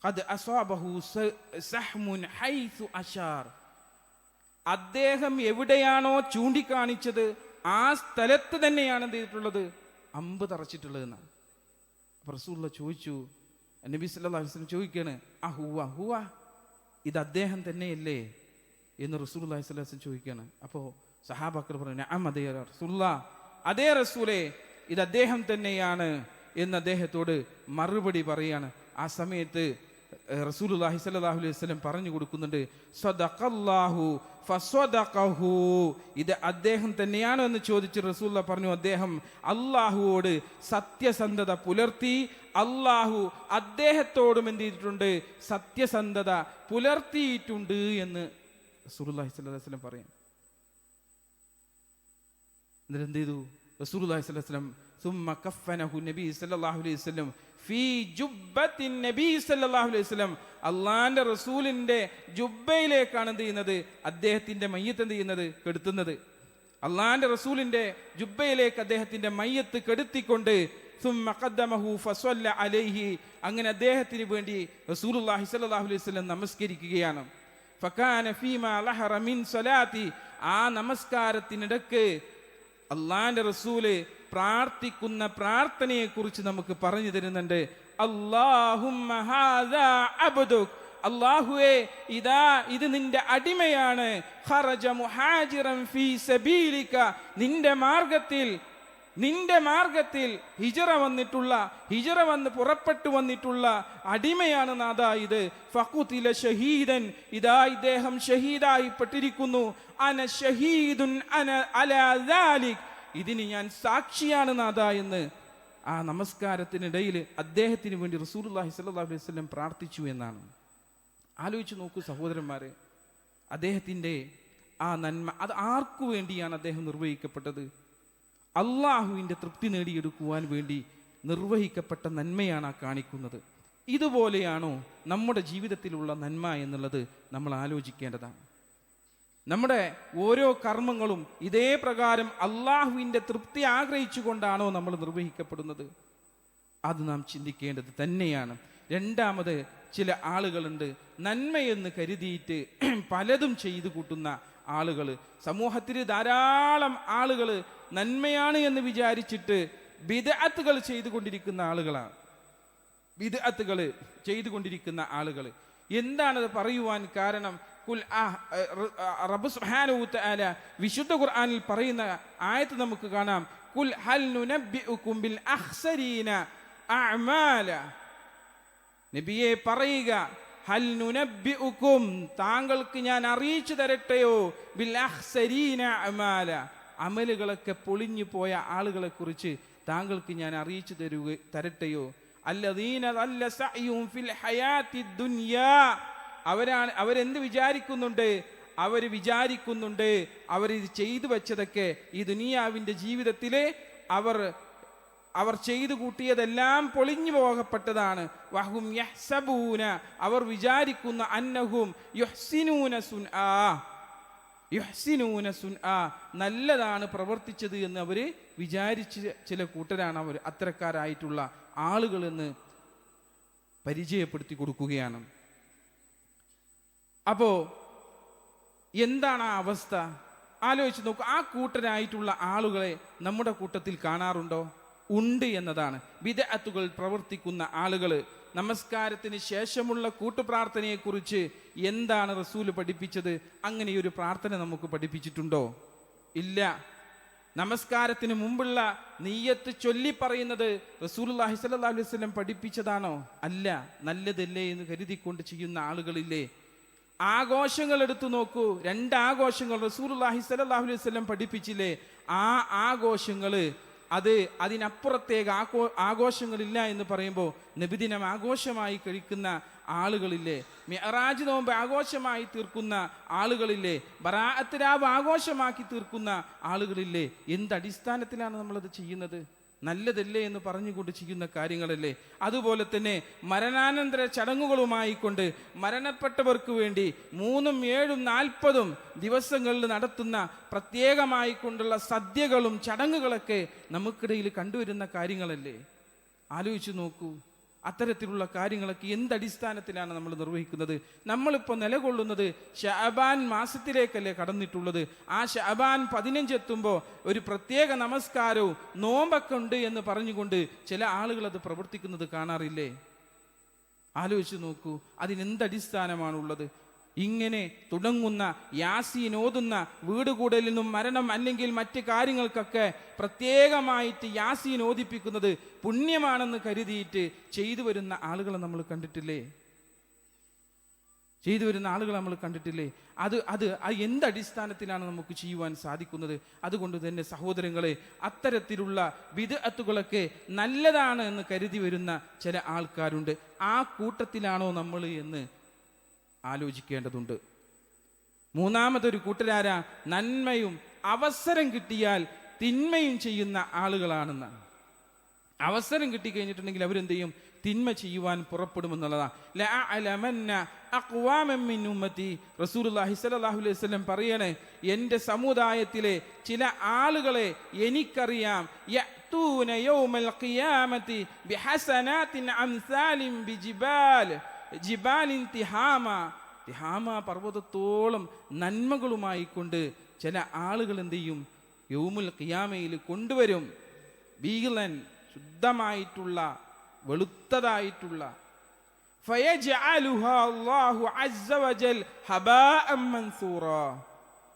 ഖദ് അസ്വാബഹു സഹ്മുൻ ഹൈസു അശാർ, അദ്ദേഹം എവിടെയാണോ ചൂണ്ടിക്കാണിച്ചത് ആ സ്ഥലത്ത് തന്നെയാണ് എന്ത് ചെയ്തിട്ടുള്ളത്, അമ്പ് തറച്ചിട്ടുള്ളത് എന്നാണ്. റസൂലുള്ളാഹി ചോദിച്ചു, നബി സല്ലല്ലാഹു അലൈഹി വസല്ലം ചോദിക്കാണ്, ഹുവ, ഇത് അദ്ദേഹം തന്നെയല്ലേ എന്ന് റസൂലുള്ളാഹി സ്വല്ലല്ലാഹു അലൈഹി വസല്ലം ചോദിക്കാണ്. അപ്പോൾ സഹാബാക്കൾ പറഞ്ഞു, നഅം അതേ റസൂലുള്ളാഹ്, അതേ റസൂലേ, ഇത് അദ്ദേഹം തന്നെയാണ് എന്ന് അദ്ദേഹത്തോട് മറുപടി പറയാണ്. ആ സമയത്ത് റസൂലുള്ളാഹി സ്വല്ലല്ലാഹു അലൈഹി വസല്ലം പറഞ്ഞു കൊടുക്കുന്നുണ്ട്, സ്വദഖല്ലാഹു ഫസ്വദഖഹു, ഇത് അദ്ദേഹം തന്നെയാണോ എന്ന് ചോദിച്ച് റസൂലുള്ളാഹി പറഞ്ഞു, അദ്ദേഹം അള്ളാഹുവോട് സത്യസന്ധത പുലർത്തി, അള്ളാഹു അദ്ദേഹത്തോടും എന്ത് ചെയ്തിട്ടുണ്ട്, സത്യസന്ധത പുലർത്തിയിട്ടുണ്ട് എന്ന് റസൂലുള്ളാഹി സ്വല്ലല്ലാഹു അലൈഹി വസല്ലം പറയും. എന്നിട്ട് എന്ത് ചെയ്തു റസൂലുള്ളാഹി സ്വല്ലല്ലാഹു അലൈഹി വസല്ലം, സുമ്മ കഫനഹു നബി സല്ലല്ലാഹു അലൈഹി വസല്ലം ഫീ ജുബ്ബത്തിൻ നബി സല്ലല്ലാഹു അലൈഹി വസല്ലം, അള്ളാന്റെ റസൂലിന്റെ ജുബ്ബയിലേക്കാണ് എന്ത് ചെയ്യുന്നത്, അദ്ദേഹത്തിന്റെ മയ്യത്ത് എന്ത് ചെയ്യുന്നത്, കെടുത്തുന്നത്. അള്ളാന്റെ റസൂലിന്റെ ജുബ്ബയിലേക്ക് അദ്ദേഹത്തിന്റെ മയ്യത്ത് കെടുത്തിക്കൊണ്ട് സുമ്മ ഖദ്ദമഹു ഫസ്വല്ല അലൈഹി, അങ്ങനെ അദ്ദേഹത്തിന് വേണ്ടി റസൂലുള്ളാഹി സ്വല്ലല്ലാഹു അലൈഹി വസല്ലം നമസ്കരിക്കുകയാണ്. ഫകാന ഫീമാ ലഹറ മിൻ സ്വലാത്തി, ആ നമസ്കാരത്തിനിടക്ക് അള്ളാന്റെ റസൂല് പ്രാർത്ഥിക്കുന്ന പ്രാർത്ഥനയെ കുറിച്ച് നമുക്ക് പറഞ്ഞു തരുന്നുണ്ട്. അല്ലാഹുമ്മ ഹാദാ അബ്ദുക്, അല്ലാഹുവേ ഇതാ ഇത് നിന്റെ അടിമയാണ്, ഖറജ മുഹാജിറൻ ഫീ സബീലിക, നിന്റെ മാർഗത്തിൽ ഹിജറ വന്ന് പുറപ്പെട്ടു വന്നിട്ടുള്ള അടിമയാണ് നാഥാ ഇത്. ഫഖുതില ഷഹീദൻ, ഇതാ ഇദ്ദേഹം ഷഹീദായി പെട്ടിരിക്കുന്നു. അന ഷഹീദുൻ അന അലാ ദാലിക്, ഇതിന് ഞാൻ സാക്ഷിയാണ് നാഥാ എന്ന് ആ നമസ്കാരത്തിനിടയിൽ അദ്ദേഹത്തിന് വേണ്ടി റസൂലുള്ളാഹി സ്വല്ലല്ലാഹു അലൈഹി വസല്ലം പ്രാർത്ഥിച്ചു എന്നാണ്. ആലോചിച്ച് നോക്കൂ സഹോദരന്മാരെ, അദ്ദേഹത്തിൻ്റെ ആ നന്മ അത് ആർക്കു വേണ്ടിയാണ് അദ്ദേഹം നിർവഹിക്കപ്പെട്ടത്? അള്ളാഹുവിൻ്റെ തൃപ്തി നേടിയെടുക്കുവാൻ വേണ്ടി നിർവഹിക്കപ്പെട്ട നന്മയാണ് ആ കാണിക്കുന്നത്. ഇതുപോലെയാണോ നമ്മുടെ ജീവിതത്തിലുള്ള നന്മ എന്നുള്ളത് നമ്മൾ ആലോചിക്കേണ്ടതാണ്. നമ്മുടെ ഓരോ കർമ്മങ്ങളും ഇതേ പ്രകാരം അള്ളാഹുവിൻ്റെ തൃപ്തി ആഗ്രഹിച്ചുകൊണ്ടാണോ നമ്മൾ നിർവഹിക്കപ്പെടുന്നത്? അത് നാം ചിന്തിക്കേണ്ടത് തന്നെയാണ്. രണ്ടാമത്, ചില ആളുകളുണ്ട് നന്മയെന്ന് കരുതിയിട്ട് പലതും ചെയ്തു കൂട്ടുന്ന ആളുകൾ. സമൂഹത്തിൽ ധാരാളം ആളുകൾ നന്മയാണ് എന്ന് വിചാരിച്ചിട്ട് ബിദ്അത്തുകൾ ചെയ്തുകൊണ്ടിരിക്കുന്ന ആളുകളാണ്. ബിദ്അത്തുകൾ ചെയ്തുകൊണ്ടിരിക്കുന്ന ആളുകൾ എന്താണത് പറയുവാൻ കാരണം? റബ്ബ് സുബ്ഹാനഹു വ തആല വിശുദ്ധ ഖുർആനിൽ പറയുന്ന ആയത്ത് നമുക്ക് കാണാം. ഖുൽ ഹൽ നുനബ്ബിഉകും ബിൽ അഖ്സരീന അഅമാല, നബിയെ പറയുക, ഹൽ നുനബ്ബിഉകും, താങ്കൾക്ക് ഞാൻ അറിയിച്ചു തരട്ടെയോ, ബിൽ അഖ്സരീന അഅമാല, അമലുകളൊക്കെ പൊളിഞ്ഞു പോയ ആളുകളെ കുറിച്ച് താങ്കൾക്ക് ഞാൻ അറിയിച്ചു തരട്ടെയോ? അല്ലദീന ദല്ല സഅയും ഫിൽ ഹയാത്തി ദുനിയാ, അവരെന്ത് വിചാരിക്കുന്നുണ്ട്? അവരിത് ചെയ്തു വെച്ചതൊക്കെ ഈ ദുനിയാവിൻ്റെ ജീവിതത്തിലെ അവർ ചെയ്തു കൂട്ടിയതെല്ലാം പൊളിഞ്ഞു പോകപ്പെട്ടതാണ്. വഹും യഹ്സബൂന, അവർ വിചാരിക്കുന്ന അന്നഹും യുഹ്സിനൂന സുൻആ, യുഹ്സിനൂന സുൻആ, നല്ലതാണ് പ്രവർത്തിച്ചത് എന്ന് അവർ വിചാരിച്ച ചില കൂട്ടരാണ് അവർ അത്തരക്കാരായിട്ടുള്ള ആളുകളെന്ന് പരിചയപ്പെടുത്തി കൊടുക്കുകയാണ്. അപ്പോ എന്താണ് ആ അവസ്ഥ? ആലോചിച്ച് നോക്കൂ. ആ കൂട്ടരായിട്ടുള്ള ആളുകളെ നമ്മുടെ കൂട്ടത്തിൽ കാണാറുണ്ടോ? ഉണ്ട് എന്നതാണ്. ബിദ്അത്തുകൾ പ്രവർത്തിക്കുന്ന ആളുകൾ. നമസ്കാരത്തിന് ശേഷമുള്ള കൂട്ടുപ്രാർത്ഥനയെക്കുറിച്ച് എന്താണ് റസൂൽ പഠിപ്പിച്ചത്? അങ്ങനെയൊരു പ്രാർത്ഥന നമുക്ക് പഠിപ്പിച്ചിട്ടുണ്ടോ? ഇല്ല. നമസ്കാരത്തിന് മുമ്പുള്ള നിയ്യത്ത് ചൊല്ലി പറയുന്നത് റസൂലുള്ളാഹി സ്വല്ലല്ലാഹു അലൈഹി വസല്ലം പഠിപ്പിച്ചതാണോ? അല്ല. നല്ലതല്ലേ എന്ന് കരുതിക്കൊണ്ട് ചെയ്യുന്ന ആളുകളില്ലേ? ആഘോഷങ്ങൾ എടുത്തു നോക്കൂ. 2 ആഘോഷങ്ങൾ റസൂലുള്ളാഹി സ്വല്ലല്ലാഹു അലൈഹി വസല്ലം പഠിപ്പിച്ചില്ലേ? ആ ആഘോഷങ്ങൾ അതിനപ്പുറത്തേക്ക് ആഘോഷങ്ങളില്ല എന്ന് പറയുമ്പോൾ നബിദിനം ആഘോഷമായി കഴിക്കുന്ന ആളുകളില്ലേ? മിഅ്റാജ് നോമ്പ് ആഘോഷമായി തീർക്കുന്ന ആളുകളില്ലേ? ബറാഅത്ത് രാവ് ആഘോഷമാക്കി തീർക്കുന്ന ആളുകളില്ലേ? എന്തടിസ്ഥാനത്തിലാണ് നമ്മളത് ചെയ്യുന്നത്? നല്ലതല്ലേ എന്ന് പറഞ്ഞുകൊണ്ട് ചെയ്യുന്ന കാര്യങ്ങളല്ലേ? അതുപോലെ തന്നെ മരണാനന്തര ചടങ്ങുകളുമായി കൊണ്ട് മരണപ്പെട്ടവർക്ക് വേണ്ടി 3, 7, 40 ദിവസങ്ങളിൽ നടത്തുന്ന പ്രത്യേകമായി കൊണ്ടുള്ള സദ്യകളും ചടങ്ങുകളൊക്കെ നമുക്കിടയിൽ കണ്ടുവരുന്ന കാര്യങ്ങളല്ലേ? ആലോചിച്ച് നോക്കൂ. അത്തരത്തിലുള്ള കാര്യങ്ങളൊക്കെ എന്തടിസ്ഥാനത്തിലാണ് നമ്മൾ നിർവഹിക്കുന്നത്? നമ്മളിപ്പോൾ നിലകൊള്ളുന്നത് ശഅബാൻ മാസത്തിലേക്കല്ലേ കടന്നിട്ടുള്ളത്. ആ ശഅബാൻ 15 എത്തുമ്പോൾ ഒരു പ്രത്യേക നമസ്കാരവും നോമ്പൊക്കെ ഉണ്ട് എന്ന് പറഞ്ഞുകൊണ്ട് ചില ആളുകൾ അത് പ്രവർത്തിക്കുന്നത് കാണാറില്ലേ? ആലോചിച്ച് നോക്കൂ. അതിനെന്തടിസ്ഥാനമാണുള്ളത്? ഇങ്ങനെ തുടങ്ങുന്ന യാസീൻ ഓതുന്ന വീട് കൂടലിനും മരണം അല്ലെങ്കിൽ മറ്റ് കാര്യങ്ങൾക്കൊക്കെ പ്രത്യേകമായിട്ട് യാസീൻ ഓദിപ്പിക്കുന്നത് പുണ്യമാണെന്ന് കരുതിയിട്ട് ചെയ്തു വരുന്ന ആളുകളെ നമ്മൾ കണ്ടിട്ടില്ലേ? അത് എന്തടിസ്ഥാനത്തിലാണ് നമുക്ക് ചെയ്യുവാൻ സാധിക്കുന്നത്? അതുകൊണ്ട് തന്നെ സഹോദരങ്ങളെ, അത്തരത്തിലുള്ള ബിദ്അത്തുകളൊക്കെ നല്ലതാണ് എന്ന് കരുതി വരുന്ന ചില ആൾക്കാരുണ്ട്. ആ കൂട്ടത്തിലാണോ നമ്മൾ എന്ന് ആലോചിക്കേണ്ടതുണ്ട്. മൂന്നാമതൊരു കൂട്ടരാരാ? നന്മയും അവസരം കിട്ടിയാൽ തിന്മയും ചെയ്യുന്ന ആളുകളാണെന്നാണ്. അവസരം കിട്ടിക്കഴിഞ്ഞിട്ടുണ്ടെങ്കിൽ അവരെന്ത് ചെയ്യും? തിന്മ ചെയ്യുവാൻ പുറപ്പെടുമെന്നുള്ളതാണ്. റസൂലുള്ളാഹി സ്വല്ലല്ലാഹു അലൈഹി വസല്ലം പറയണേ, എൻ്റെ സമുദായത്തിലെ ചില ആളുകളെ എനിക്കറിയാം. യഅ്തൂന യൗമൽ ഖിയാമത്തി ബിഹസനാത്തിൻ അംസാലിൻ ജിബാലിൻ തിഹാമ പർവ്വതത്തോളം നന്മകളുമായി കൊണ്ട് ചില ആളുകൾ എന്ത് ചെയ്യും? യൗമുൽ ഖിയാമയിൽ കൊണ്ടുവരും. ബീഗലൻ, ശുദ്ധമായിട്ടുള്ള വെളുത്തതായിട്ടുള്ള, ഫയജഅലുഹാ അല്ലാഹു അസ്സ വജൽ ഹബാഅൻ മൻസൂറാ.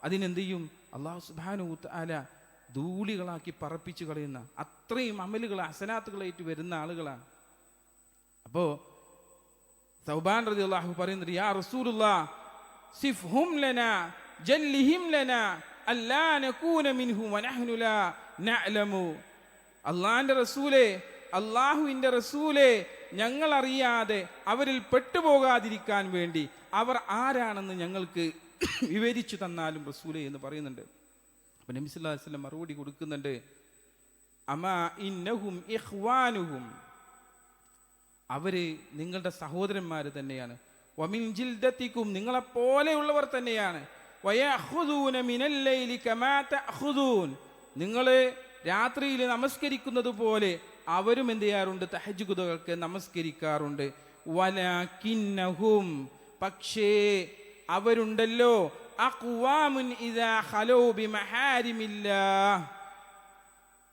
അതിനെന്ത് ചെയ്യും? അല്ലാഹു സുബ്ഹാനഹു വ തആല ധൂളികളാക്കി പറപ്പിച്ചു കളയുന്ന അത്രയും അമലുകൾ ഹസനാത്തുകളായിട്ട് വരുന്ന ആളുകളാണ്. അപ്പോ സൗബാൻ റളിയല്ലാഹു പറയുന്നത്, യാ റസൂലുള്ളാഹ് സിഫ്ഹും ലനാ ജല്ലിഹിം ലനാ അല്ലാ നകൂന മിൻഹു വനഹ്നു ലാ നഅലമു. അല്ലാഹുവിന്റെ റസൂലേ, അല്ലാഹുവിന്റെ റസൂലേ, ഞങ്ങൾ അറിയാതെ അവരിൽ പെട്ടുപോകാതിരിക്കാൻ വേണ്ടി അവർ ആരാണെന്ന് ഞങ്ങൾക്ക് വിവരിച്ചു തന്നാലും റസൂലേ എന്ന് പറയുന്നുണ്ട്. അപ്പോൾ നബി സല്ലല്ലാഹു അലൈഹി വസല്ലം മറുപടി കൊടുക്കുന്നുണ്ട്, അമാ ഇന്നഹും ഇഖ്വാനുഹും, അവര് നിങ്ങളുടെ സഹോദരന്മാർ തന്നെയാണ്. വമിൻ ജിൽദതികും, നിങ്ങളെപ്പോലെയുള്ളവർ തന്നെയാണ്. വയഖുദൂന മിനൽ ലൈലി കമാ തഖുദൂൻ, നിങ്ങൾ രാത്രിയിൽ നമസ്കരിക്കുന്നത് പോലെ അവരും എന്ത് ചെയ്യാറുണ്ട്? തഹജ്ജുദുകൾക്ക് നമസ്കരിക്കാറുണ്ട്. വലകിന്നഹും, പക്ഷേ അവരുണ്ടല്ലോ, അഖ്വാമുൻ ഇദാ ഖലൂ ബിമഹാരിമില്ലാഹ്,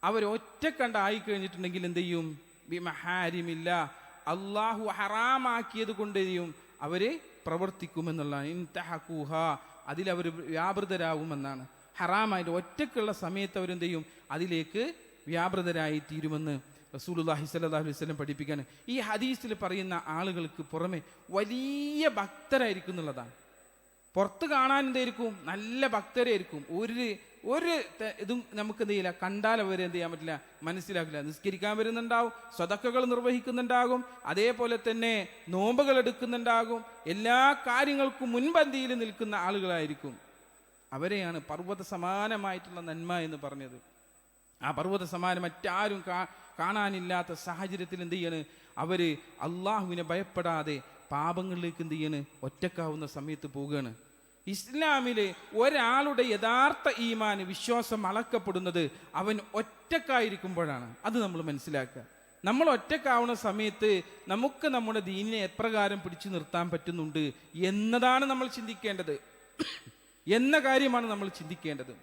അവർ ഒറ്റക്കണ്ടായി കഴിഞ്ഞിട്ടുണ്ടെങ്കിൽ എന്ത് ചെയ്യും? ബിമഹാരിമില്ലാഹ്, അള്ളാഹു ഹറാമാക്കിയത് കൊണ്ട് ചെയ്യും അവര് പ്രവർത്തിക്കുമെന്നുള്ളതാണ്. ഇൻതഹഖൂഹ, അതിലവർ വ്യാപൃതരാകുമെന്നാണ്. ഹറാമായിട്ട് ഒറ്റക്കുള്ള സമയത്ത് അവരെന്ത് ചെയ്യും? അതിലേക്ക് വ്യാപൃതരായി തീരുമെന്ന് റസൂലുള്ളാഹി സ്വല്ലല്ലാഹു അലൈഹി വസല്ലം പഠിപ്പിക്കുകയാണ്. ഈ ഹദീസിൽ പറയുന്ന ആളുകൾക്ക് പുറമെ വലിയ ഭക്തരായിരിക്കും എന്നുള്ളതാണ്. പുറത്ത് കാണാൻ എന്തായിരിക്കും? നല്ല ഭക്തരായിരിക്കും. ഒരു ഇതും നമുക്ക് എന്ത് ചെയ്യില്ല, കണ്ടാൽ അവരെ എന്ത് ചെയ്യാൻ പറ്റില്ല, മനസ്സിലാക്കില്ല. നിസ്കരിക്കാൻ വരുന്നുണ്ടാവും, സ്വതക്കകൾ നിർവഹിക്കുന്നുണ്ടാകും, അതേപോലെ തന്നെ നോമ്പുകൾ എടുക്കുന്നുണ്ടാകും, എല്ലാ കാര്യങ്ങൾക്കും മുൻപന്തിയിൽ നിൽക്കുന്ന ആളുകളായിരിക്കും. അവരെയാണ് പർവ്വത സമാനമായിട്ടുള്ള നന്മ എന്ന് പറഞ്ഞത്. ആ പർവ്വത സമാനം മറ്റാരും കാണാനില്ലാത്ത സാഹചര്യത്തിൽ എന്ത് ചെയ്യാണ്? അവര് അള്ളാഹുവിനെ ഭയപ്പെടാതെ പാപങ്ങളിലേക്ക് എന്ത് ചെയ്യാണ്? ഒറ്റക്കാവുന്ന സമയത്ത് പോവുകയാണ്. ഇസ്ലാമില് ഒരാളുടെ യഥാർത്ഥ ഈമാൻ, വിശ്വാസം അളക്കപ്പെടുന്നത് അവൻ ഒറ്റക്കായിരിക്കുമ്പോഴാണ്. അത് നമ്മൾ മനസ്സിലാക്കുക. നമ്മൾ ഒറ്റക്കാവുന്ന സമയത്ത് നമുക്ക് നമ്മുടെ ദീനിനെ എപ്രകാരം പിടിച്ചു നിർത്താൻ പറ്റുന്നുണ്ട് എന്നതാണ് നമ്മൾ ചിന്തിക്കേണ്ടത്, എന്ന കാര്യമാണ് നമ്മൾ ചിന്തിക്കേണ്ടത്.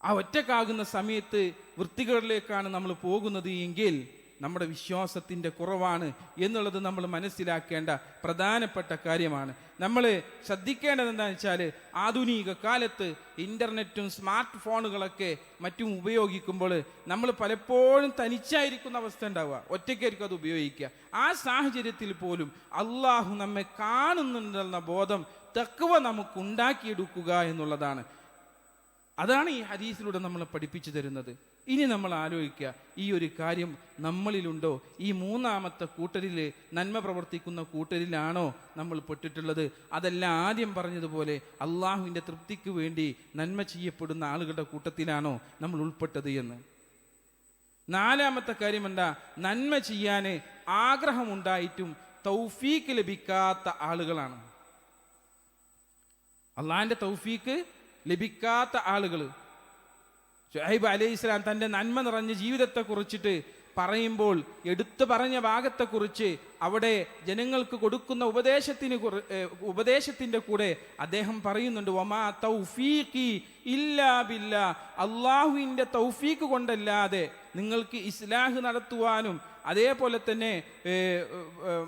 ആ ഒറ്റക്കാകുന്ന സമയത്ത് വൃത്തികളിലേക്കാണ് നമ്മൾ പോകുന്നത് എങ്കിൽ നമ്മുടെ വിശ്വാസത്തിൻ്റെ കുറവാണ് എന്നുള്ളത് നമ്മൾ മനസ്സിലാക്കേണ്ട പ്രധാനപ്പെട്ട കാര്യമാണ്. നമ്മൾ ശ്രദ്ധിക്കേണ്ടത് എന്താണെന്ന് വെച്ചാൽ, ആധുനിക കാലത്ത് ഇൻ്റർനെറ്റും സ്മാർട്ട് ഫോണുകളൊക്കെ മറ്റും ഉപയോഗിക്കുമ്പോൾ നമ്മൾ പലപ്പോഴും തനിച്ചായിരിക്കുന്ന അവസ്ഥ ഉണ്ടാവുക, ഒറ്റയ്ക്കായിരിക്കും അത് ഉപയോഗിക്കുക. ആ സാഹചര്യത്തിൽ പോലും അള്ളാഹു നമ്മെ കാണുന്നുണ്ടെന്ന ബോധം, തഖ്വ നമുക്ക് ഉണ്ടാക്കിയെടുക്കുക എന്നുള്ളതാണ്. അതാണ് ഈ ഹദീസിലൂടെ നമ്മളെ പഠിപ്പിച്ചു തരുന്നത്. ഇനി നമ്മൾ ആലോചിക്കുക, ഈ ഒരു കാര്യം നമ്മളിലുണ്ടോ? ഈ മൂന്നാമത്തെ കൂട്ടരിൽ, നന്മ പ്രവർത്തിക്കുന്ന കൂട്ടരിലാണോ നമ്മൾ പെട്ടിട്ടുള്ളത്? അതല്ല ആദ്യം പറഞ്ഞതുപോലെ അള്ളാഹുവിൻ്റെ തൃപ്തിക്ക് വേണ്ടി നന്മ ചെയ്യപ്പെടുന്ന ആളുകളുടെ കൂട്ടത്തിലാണോ നമ്മൾ ഉൾപ്പെട്ടത് എന്ന്. നാലാമത്തെ കാര്യം എന്താ? നന്മ ചെയ്യാൻ ആഗ്രഹമുണ്ടായിട്ടും തൗഫീക്ക് ലഭിക്കാത്ത ആളുകളാണ്. അള്ളാഹിൻ്റെ തൗഫീക്ക് ലഭിക്കാത്ത ആളുകൾ. ശുഐബ് അലൈഹിസ്സലാം തൻ്റെ നന്മ നിറഞ്ഞ ജീവിതത്തെ കുറിച്ചിട്ട് പറയുമ്പോൾ എടുത്തു പറഞ്ഞ ഭാഗത്തെക്കുറിച്ച് അവിടെ ജനങ്ങൾക്ക് കൊടുക്കുന്ന ഉപദേശത്തിൻ്റെ കൂടെ അദ്ദേഹം പറയുന്നുണ്ട്, വമാ തൗഫീഖി ഇല്ലാ ബില്ലാ, അള്ളാഹുവിൻ്റെ തൗഫീഖ് കൊണ്ടല്ലാതെ നിങ്ങൾക്ക് ഇസ്ലാഹ് നടത്തുവാനും അതേപോലെ തന്നെ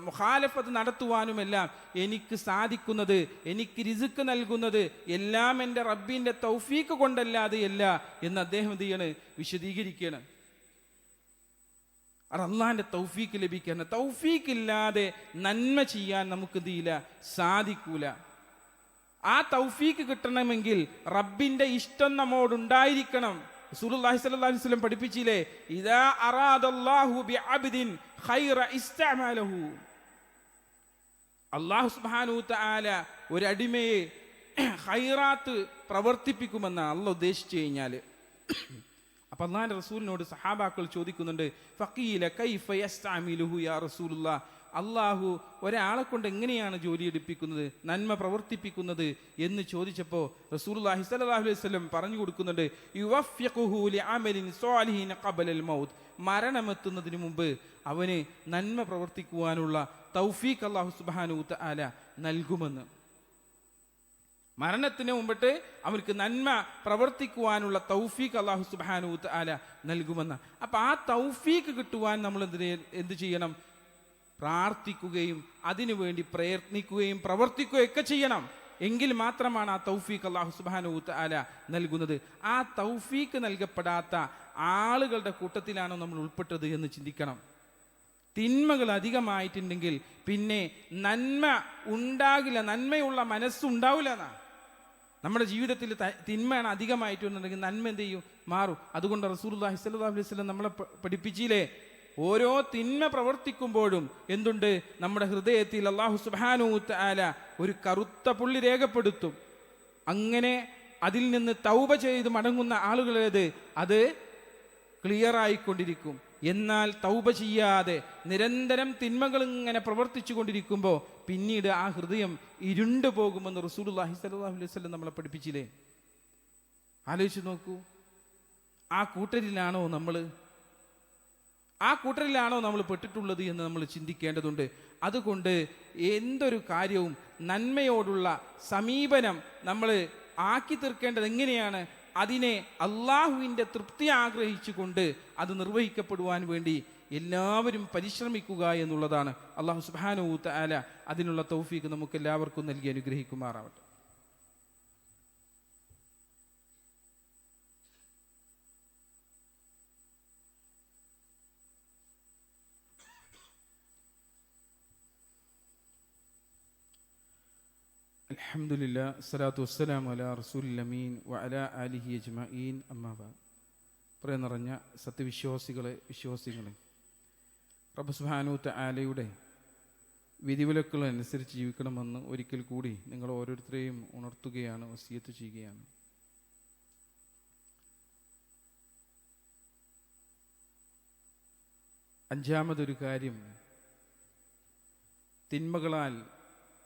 മുഖാലഫത്ത് നടത്തുവാനുമെല്ലാം എനിക്ക് സാധിക്കുന്നത്, എനിക്ക് റിസ്ക് നൽകുന്നത് എല്ലാം എൻ്റെ റബ്ബിൻ്റെ തൗഫീഖ് കൊണ്ടല്ലാതെ അല്ല എന്ന് അദ്ദേഹം എന്ത് ചെയ്യാണ്? വിശദീകരിക്കുകയാണ്. അള്ളാഹിൻ്റെ തൗഫീഖ് ലഭിക്കാൻ, തൗഫീഖ് ഇല്ലാതെ നന്മ ചെയ്യാൻ നമുക്ക് എന്ത് ചെയ്യില്ല? സാധിക്കൂല. ആ തൗഫീഖ് കിട്ടണമെങ്കിൽ റബ്ബിൻ്റെ ഇഷ്ടം നമ്മോടുണ്ടായിരിക്കണം. റസൂലുള്ളാഹി സ്വല്ലല്ലാഹു അലൈഹി വസല്ലം പഠിപ്പിച്ചില്ലേ, ഇദാ അറാദല്ലാഹു ബിഅബ്ദിൻ ഖൈറ ഇസ്തഅമലഹു. അല്ലാഹു സുബ്ഹാനഹു തആല ഒരു അടിമയെ ഖൈറാത്ത് പ്രവർത്തിപ്പിക്കുമെന്ന് അല്ലാഹു ഉദ്ദേശിച്ചു കഴിഞ്ഞാൽ, അപ്പോൾ അല്ലാഹുവിൻ്റെ റസൂലിനോട് സഹാബാക്കൾ ചോദിക്കുന്നുണ്ട്, ഫഖീല കൈഫ യസ്തഅമിലുഹു യാ റസൂലുള്ളാഹ്, അള്ളാഹു ഒരാളെ കൊണ്ട് എങ്ങനെയാണ് ജോലി എടുപ്പിക്കുന്നത്, നന്മ പ്രവർത്തിപ്പിക്കുന്നത് എന്ന് ചോദിച്ചപ്പോൾ റസൂലുള്ളാഹി സ്വല്ലല്ലാഹു അലൈഹി വസല്ലം പറഞ്ഞു കൊടുക്കുന്നുണ്ട്, യുവഫ്ഫിഖുഹു ലിഅമലിൻ സ്വാലിഹിൻ ഖബലൽ മൗത്ത്, മരണമെത്തുന്നതിന് മുമ്പ് അവന് നന്മ പ്രവർത്തിക്കുവാനുള്ള തൗഫീഖ് അല്ലാഹു സുബ്ഹാനഹു തആല നൽകുമെന്ന്. മരണത്തിന് മുമ്പിട്ട് അവർക്ക് നന്മ പ്രവർത്തിക്കുവാനുള്ള തൗഫീഖ് അല്ലാഹു സുബ്ഹാനഹു തആല നൽകുമെന്ന്. അപ്പം ആ തൗഫീഖ് കിട്ടുവാൻ നമ്മൾ എന്ത് ചെയ്യണം? പ്രാർത്ഥിക്കുകയും അതിനുവേണ്ടി പ്രയത്നിക്കുകയും പ്രവർത്തിക്കുകയും ഒക്കെ ചെയ്യണം. എങ്കിൽ മാത്രമാണ് ആ തൗഫീഖ് അല്ലാഹു സുബ്ഹാനഹു തആല നൽകുന്നത്. ആ തൗഫീഖ് നൽകപ്പെടാത്ത ആളുകളുടെ കൂട്ടത്തിലാണോ നമ്മൾ ഉൾപ്പെട്ടത് എന്ന് ചിന്തിക്കണം. തിന്മകൾ അധികമായിട്ടുണ്ടെങ്കിൽ പിന്നെ നന്മ ഉണ്ടാകില്ല, നന്മയുള്ള മനസ്സുണ്ടാവില്ല എന്നാണ്. നമ്മുടെ ജീവിതത്തിൽ തിന്മയാണ് അധികമായിട്ടുണ്ടെങ്കിൽ നന്മ എന്ത് ചെയ്യും? മാറും. അതുകൊണ്ട് റസൂലുള്ളാഹി സ്വല്ലല്ലാഹു അലൈഹി വസല്ലം നമ്മളെ പഠിപ്പിച്ചില്ലേ, ഓരോ തിന്മ പ്രവർത്തിക്കുമ്പോഴും എന്തുണ്ട്? നമ്മുടെ ഹൃദയത്തിൽ അല്ലാഹു സുബ്ഹാനഹു തആല ഒരു കറുത്ത പുള്ളി രേഖപ്പെടുത്തും. അങ്ങനെ അതിൽ നിന്ന് തൗബ ചെയ്ത് മടങ്ങുന്ന ആളുകളേത് അത് ക്ലിയർ ആയിക്കൊണ്ടിരിക്കും. എന്നാൽ തൗബ ചെയ്യാതെ നിരന്തരം തിന്മകൾ ഇങ്ങനെ പ്രവർത്തിച്ചു കൊണ്ടിരിക്കുമ്പോൾ പിന്നീട് ആ ഹൃദയം ഇരുണ്ടു പോകുമെന്ന് റസൂലുള്ളാഹി സ്വല്ലല്ലാഹു അലൈഹി വസല്ലം നമ്മളെ പഠിപ്പിച്ചില്ലേ? ആലോചിച്ച് നോക്കൂ, ആ കൂട്ടരിലാണോ നമ്മൾ പെട്ടിട്ടുള്ളത് എന്ന് നമ്മൾ ചിന്തിക്കേണ്ടതുണ്ട്. അതുകൊണ്ട് എന്തൊരു കാര്യവും നന്മയോടുള്ള സമീപനം നമ്മൾ ആക്കി തീർക്കേണ്ടത് എങ്ങനെയാണ്? അതിനെ അള്ളാഹുവിൻ്റെ തൃപ്തി ആഗ്രഹിച്ചുകൊണ്ട് അത് നിർവഹിക്കപ്പെടുവാൻ വേണ്ടി എല്ലാവരും പരിശ്രമിക്കുക എന്നുള്ളതാണ്. അള്ളാഹു സുബ്ഹാനഹു തആല അതിനുള്ള തൗഫീഖ് നമുക്ക് എല്ലാവർക്കും നൽകി അനുഗ്രഹിക്കുമാറാവട്ടെ. അൽഹംദുലില്ലാ സ്വലാത്തു വസ്സലാമു അലാ റസൂലിൽ അമീൻ വഅലാ ആലിഹി അജ്മഈൻ അമ്മാ ബഅദ്. പ്രിയ നിറഞ്ഞ സത്യവിശ്വാസികളെ, റബ്ബ് സുബ്ഹാനഹു തആലയുടെ വിധിവിലക്കുകൾ അനുസരിച്ച് ജീവിക്കണമെന്ന് ഒരിക്കൽ കൂടി നിങ്ങൾ ഓരോരുത്തരെയും ഉണർത്തുകയാണ്, വസിയത്ത് ചെയ്യുകയാണ്. അഞ്ചാമതൊരു കാര്യം, തിന്മകളാൽ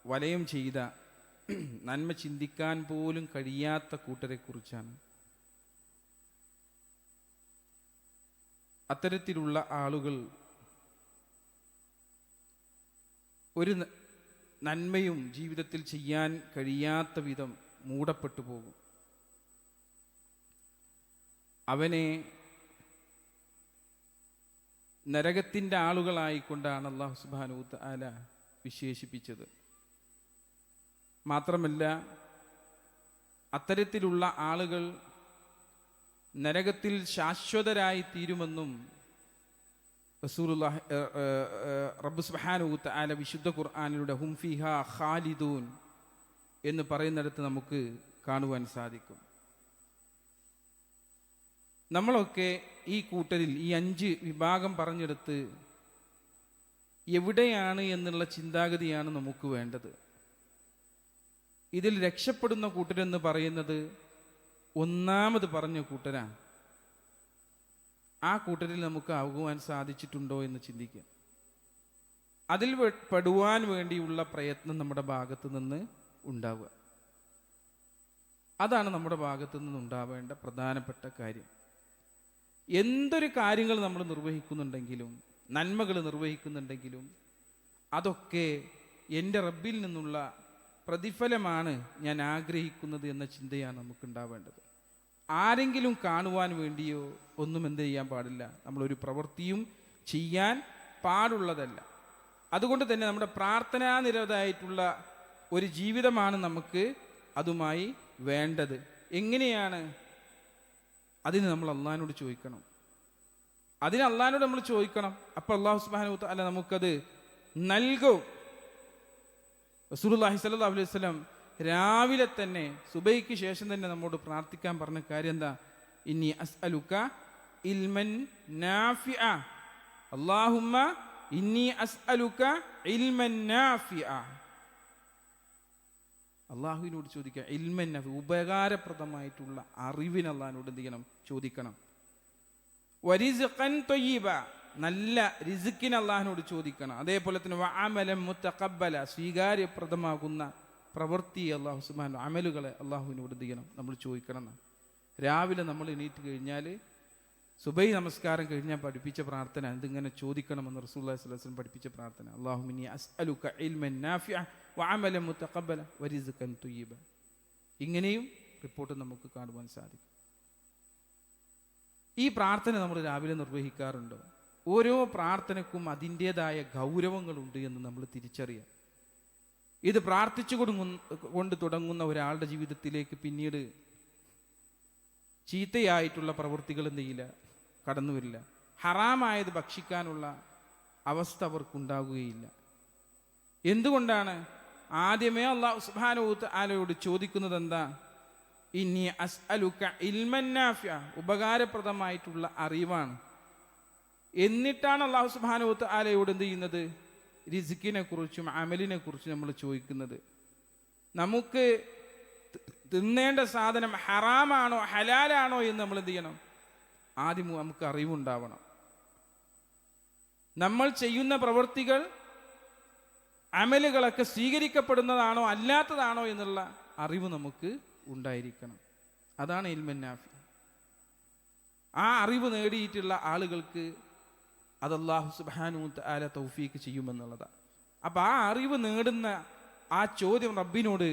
വലയം ചെയ്ത നന്മ ചിന്തിക്കാൻ പോലും കഴിയാത്ത കൂട്ടരെ കുറിച്ചാണ്. അത്തരത്തിലുള്ള ആളുകൾ ഒരു നന്മയും ജീവിതത്തിൽ ചെയ്യാൻ കഴിയാത്ത വിധം മൂടപ്പെട്ടു പോകും. അവനെ നരകത്തിൻ്റെ ആളുകളായിക്കൊണ്ടാണ് അല്ലാഹു സുബ്ഹാനഹു വ തആല വിശേഷിപ്പിച്ചത്. മാത്രമല്ല, അത്തരത്തിലുള്ള ആളുകൾ നരകത്തിൽ ശാശ്വതരായി തീരുമെന്നും റസൂലുള്ളാഹി റബ്ബ് സുബ്ഹാനഹു വ തആല വിശുദ്ധ ഖുർആനിലൂടെ ഹും ഫീഹാ ഖാലിദൂൻ എന്ന് പറയുന്നിടത്ത് നമുക്ക് കാണുവാൻ സാധിക്കും. നമ്മളൊക്കെ ഈ കൂട്ടരിൽ ഈ 5 വിഭാഗം പറഞ്ഞെടുത്ത് എവിടെയാണ് എന്നുള്ള ചിന്താഗതിയാണ് നമുക്ക് വേണ്ടത്. ഇതിൽ രക്ഷപ്പെടുന്ന കൂട്ടരെന്ന് പറയുന്നത് ഒന്നാമത് പറഞ്ഞ കൂട്ടരാണ്. ആ കൂട്ടരിൽ നമുക്ക് ആകുവാൻ സാധിച്ചിട്ടുണ്ടോ എന്ന് ചിന്തിക്കുക. അതിൽ പെടുവാൻ വേണ്ടിയുള്ള പ്രയത്നം നമ്മുടെ ഭാഗത്ത് നിന്ന് ഉണ്ടാവുക. അതാണ് നമ്മുടെ ഭാഗത്ത് നിന്ന് ഉണ്ടാവേണ്ട പ്രധാനപ്പെട്ട കാര്യം. എന്തൊരു കാര്യങ്ങൾ നമ്മൾ നിർവഹിക്കുന്നുണ്ടെങ്കിലും, നന്മകൾ നിർവഹിക്കുന്നുണ്ടെങ്കിലും, അതൊക്കെ എൻ്റെ റബ്ബിൽ നിന്നുള്ള പ്രതിഫലമാണ് ഞാൻ ആഗ്രഹിക്കുന്നത് എന്ന ചിന്തയാണ് നമുക്കുണ്ടാവേണ്ടത്. ആരെങ്കിലും കാണുവാൻ വേണ്ടിയോ ഒന്നും എന്ത് ചെയ്യാൻ പാടില്ല. നമ്മളൊരു പ്രവൃത്തിയും ചെയ്യാൻ പാടുള്ളതല്ല. അതുകൊണ്ട് തന്നെ നമ്മുടെ പ്രാർത്ഥനാനിരതമായിട്ടുള്ള ഒരു ജീവിതമാണ് നമുക്ക് അതുമായി വേണ്ടത്. എങ്ങനെയാണ്? അതിന് നമ്മൾ അള്ളാഹിനോട് ചോദിക്കണം. അതിന് അള്ളാഹിനോട് നമ്മൾ ചോദിക്കണം. അപ്പോൾ അല്ലാഹു സുബ്ഹാനഹു വ തആല നമുക്കത് നൽകും. റസൂലുള്ളാഹി സ്വല്ലല്ലാഹു അലൈഹി വസല്ലം രാവിലെ തന്നെ സുബൈക്ക് ശേഷം തന്നെ നമ്മോട് പ്രാർത്ഥിക്കാൻ പറഞ്ഞ കാര്യം എന്താ? ഇന്നി അസ്അലുക ഇൽമൻ നാഫിഅ. അല്ലാഹുമ്മ ഇന്നി അസ്അലുക ഇൽമൻ നാഫിഅ. അള്ളാഹുവിനോട് ചോദിക്കുക. ഇൽമൻ നാഫി, ഉപകാരപ്രദമായിട്ടുള്ള അറിവിന് അള്ളാഹിനോട് എന്ത് ചെയ്യണം? ചോദിക്കണം. വരിസ്ഖൻ ത്വയ്യിബ, നല്ല റിസ്ക്കിന് അള്ളാഹിനോട് ചോദിക്കണം. അതേപോലെ തന്നെ വഅമലൻ മുതഖബ്ബല, സ്വീകാര്യപ്രദമാകുന്ന പ്രവൃത്തി അള്ളാഹു സുബ്ഹാനഹു അമലുകളെ അള്ളാഹുവിനോട് എന്ത് ചെയ്യണം? നമ്മൾ ചോദിക്കണം. രാവിലെ നമ്മൾ എണീറ്റ് കഴിഞ്ഞാൽ സുബൈ നമസ്കാരം കഴിഞ്ഞാൽ പഠിപ്പിച്ച പ്രാർത്ഥന എന്തിങ്ങനെ ചോദിക്കണമെന്ന് റസൂലുള്ളാഹി സ്വല്ലല്ലാഹു അലൈഹി വസല്ലം പഠിപ്പിച്ച പ്രാർത്ഥന, അല്ലാഹുമ്മ ഇന്നി അസ്അലുക ഇൽമൻ നാഫിഅ വഅമലൻ മുതഖബ്ബല വരിസ്ഖൻ ത്വയ്യിബ. ഇങ്ങനെയും റിപ്പോർട്ട് നമുക്ക് കാണുവാൻ സാധിക്കും. ഈ പ്രാർത്ഥന നമ്മൾ രാവിലെ നിർവഹിക്കാറുണ്ടോ? ഓരോ പ്രാർത്ഥനയ്ക്കും അതിൻ്റെതായ ഗൗരവങ്ങളുണ്ട് എന്ന് നമ്മൾ തിരിച്ചറിയാം. ഇത് പ്രാർത്ഥിച്ചു കൊണ്ട് തുടങ്ങുന്ന ഒരാളുടെ ജീവിതത്തിലേക്ക് പിന്നീട് ചീത്തയായിട്ടുള്ള പ്രവൃത്തികൾ എന്ത് ചെയ്യില്ല? കടന്നു വരില്ല. ഹറാമായത് ഭക്ഷിക്കാനുള്ള അവസ്ഥ അവർക്കുണ്ടാകുകയില്ല. എന്തുകൊണ്ടാണ്? ആദ്യമേ അല്ലാഹു സുബ്ഹാനഹു വ തആലയോട് ചോദിക്കുന്നത് എന്താ? ഇന്നി അസ്അലുക ഇൽമൻ നാഫിഅ, ഉപകാരപ്രദമായിട്ടുള്ള അറിവാണ്. എന്നിട്ടാണ് അല്ലാഹു സുബ്ഹാനഹു വ തആലയോട് എന്ത് ചെയ്യുന്നത്? റിസ്കിനെ കുറിച്ചും അമലിനെ കുറിച്ചും നമ്മൾ ചോദിക്കുന്നത്. നമുക്ക് തിന്നേണ്ട സാധനം ഹറാമാണോ ഹലാലാണോ എന്ന് നമ്മൾ എന്ത് ചെയ്യണം? ആദ്യം നമുക്ക് അറിവുണ്ടാവണം. നമ്മൾ ചെയ്യുന്ന പ്രവൃത്തികൾ, അമലുകളൊക്കെ സ്വീകരിക്കപ്പെടുന്നതാണോ അല്ലാത്തതാണോ എന്നുള്ള അറിവ് നമുക്ക് ഉണ്ടായിരിക്കണം. അതാണ് ഇൽമുൻ നാഫി. ആ അറിവ് നേടിയിട്ടുള്ള ആളുകൾക്ക് അത് അല്ലാഹു സുബ്ഹാനഹു വ തആല തൗഫീക്ക് ചെയ്യുമെന്നുള്ളതാണ്. അപ്പം ആ അറിവ് നേടുന്ന ആ ചോദ്യം റബ്ബിനോട്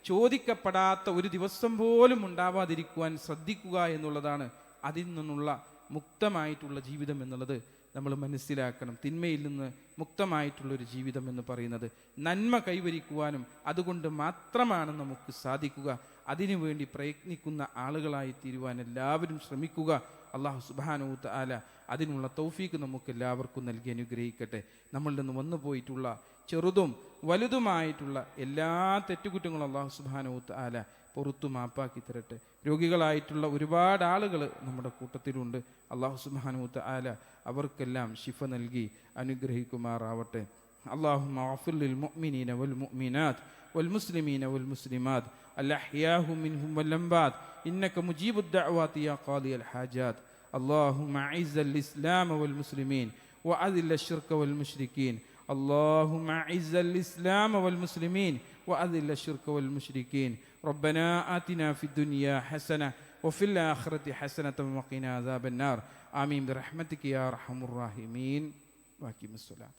ചോദിക്കപ്പെടാത്ത ഒരു ദിവസം പോലും ഉണ്ടാവാതിരിക്കുവാൻ ശ്രദ്ധിക്കുക എന്നുള്ളതാണ് അതിൽ നിന്നുള്ള മുക്തമായിട്ടുള്ള ജീവിതം എന്നുള്ളത് നമ്മൾ മനസ്സിലാക്കണം. തിന്മയിൽ നിന്ന് മുക്തമായിട്ടുള്ളൊരു ജീവിതം എന്ന് പറയുന്നത് നന്മ കൈവരിക്കുവാനും അതുകൊണ്ട് മാത്രമാണ് നമുക്ക് സാധിക്കുക. അതിനുവേണ്ടി പ്രയത്നിക്കുന്ന ആളുകളായി തീരുവാൻ എല്ലാവരും ശ്രമിക്കുക. അല്ലാഹു സുബ്ഹാനഹു വ തആല അതിനുള്ള തൗഫീക്ക് നമുക്ക് എല്ലാവർക്കും നൽകി അനുഗ്രഹിക്കട്ടെ. നമ്മളിൽ നിന്ന് വന്നു പോയിട്ടുള്ള ചെറുതും വലുതുമായിട്ടുള്ള എല്ലാ തെറ്റുകുറ്റങ്ങളും അല്ലാഹു സുബ്ഹാനഹു വ തആല പുറത്തു മാപ്പാക്കി തരട്ടെ. രോഗികളായിട്ടുള്ള ഒരുപാട് ആളുകൾ നമ്മുടെ കൂട്ടത്തിലുണ്ട്. അല്ലാഹു സുബ്ഹാനഹു വ തആല അവർക്കെല്ലാം ശിഫ നൽകി അനുഗ്രഹിക്കുമാറാവട്ടെ. അല്ലാഹുമ്മ ഗഫിർ ലിൽ മുഅ്മിനീന വൽ മുഅ്മിനാത്ത് വൽ മുസ്ലിമീന വൽ മുസ്ലിമാത്ത് الأحياء منهم والأموات إنك مجيب الدعوات يا قاضي الحاجات. اللهم أعز الإسلام والمسلمين وأذل الشرك والمشركين. اللهم أعز الإسلام والمسلمين وأذل الشرك والمشركين ربنا آتنا في الدنيا حسنة وفي الآخرة حسنة وقنا عذاب النار آمين برحمتك يا أرحم الراحمين وأقم الصلاة.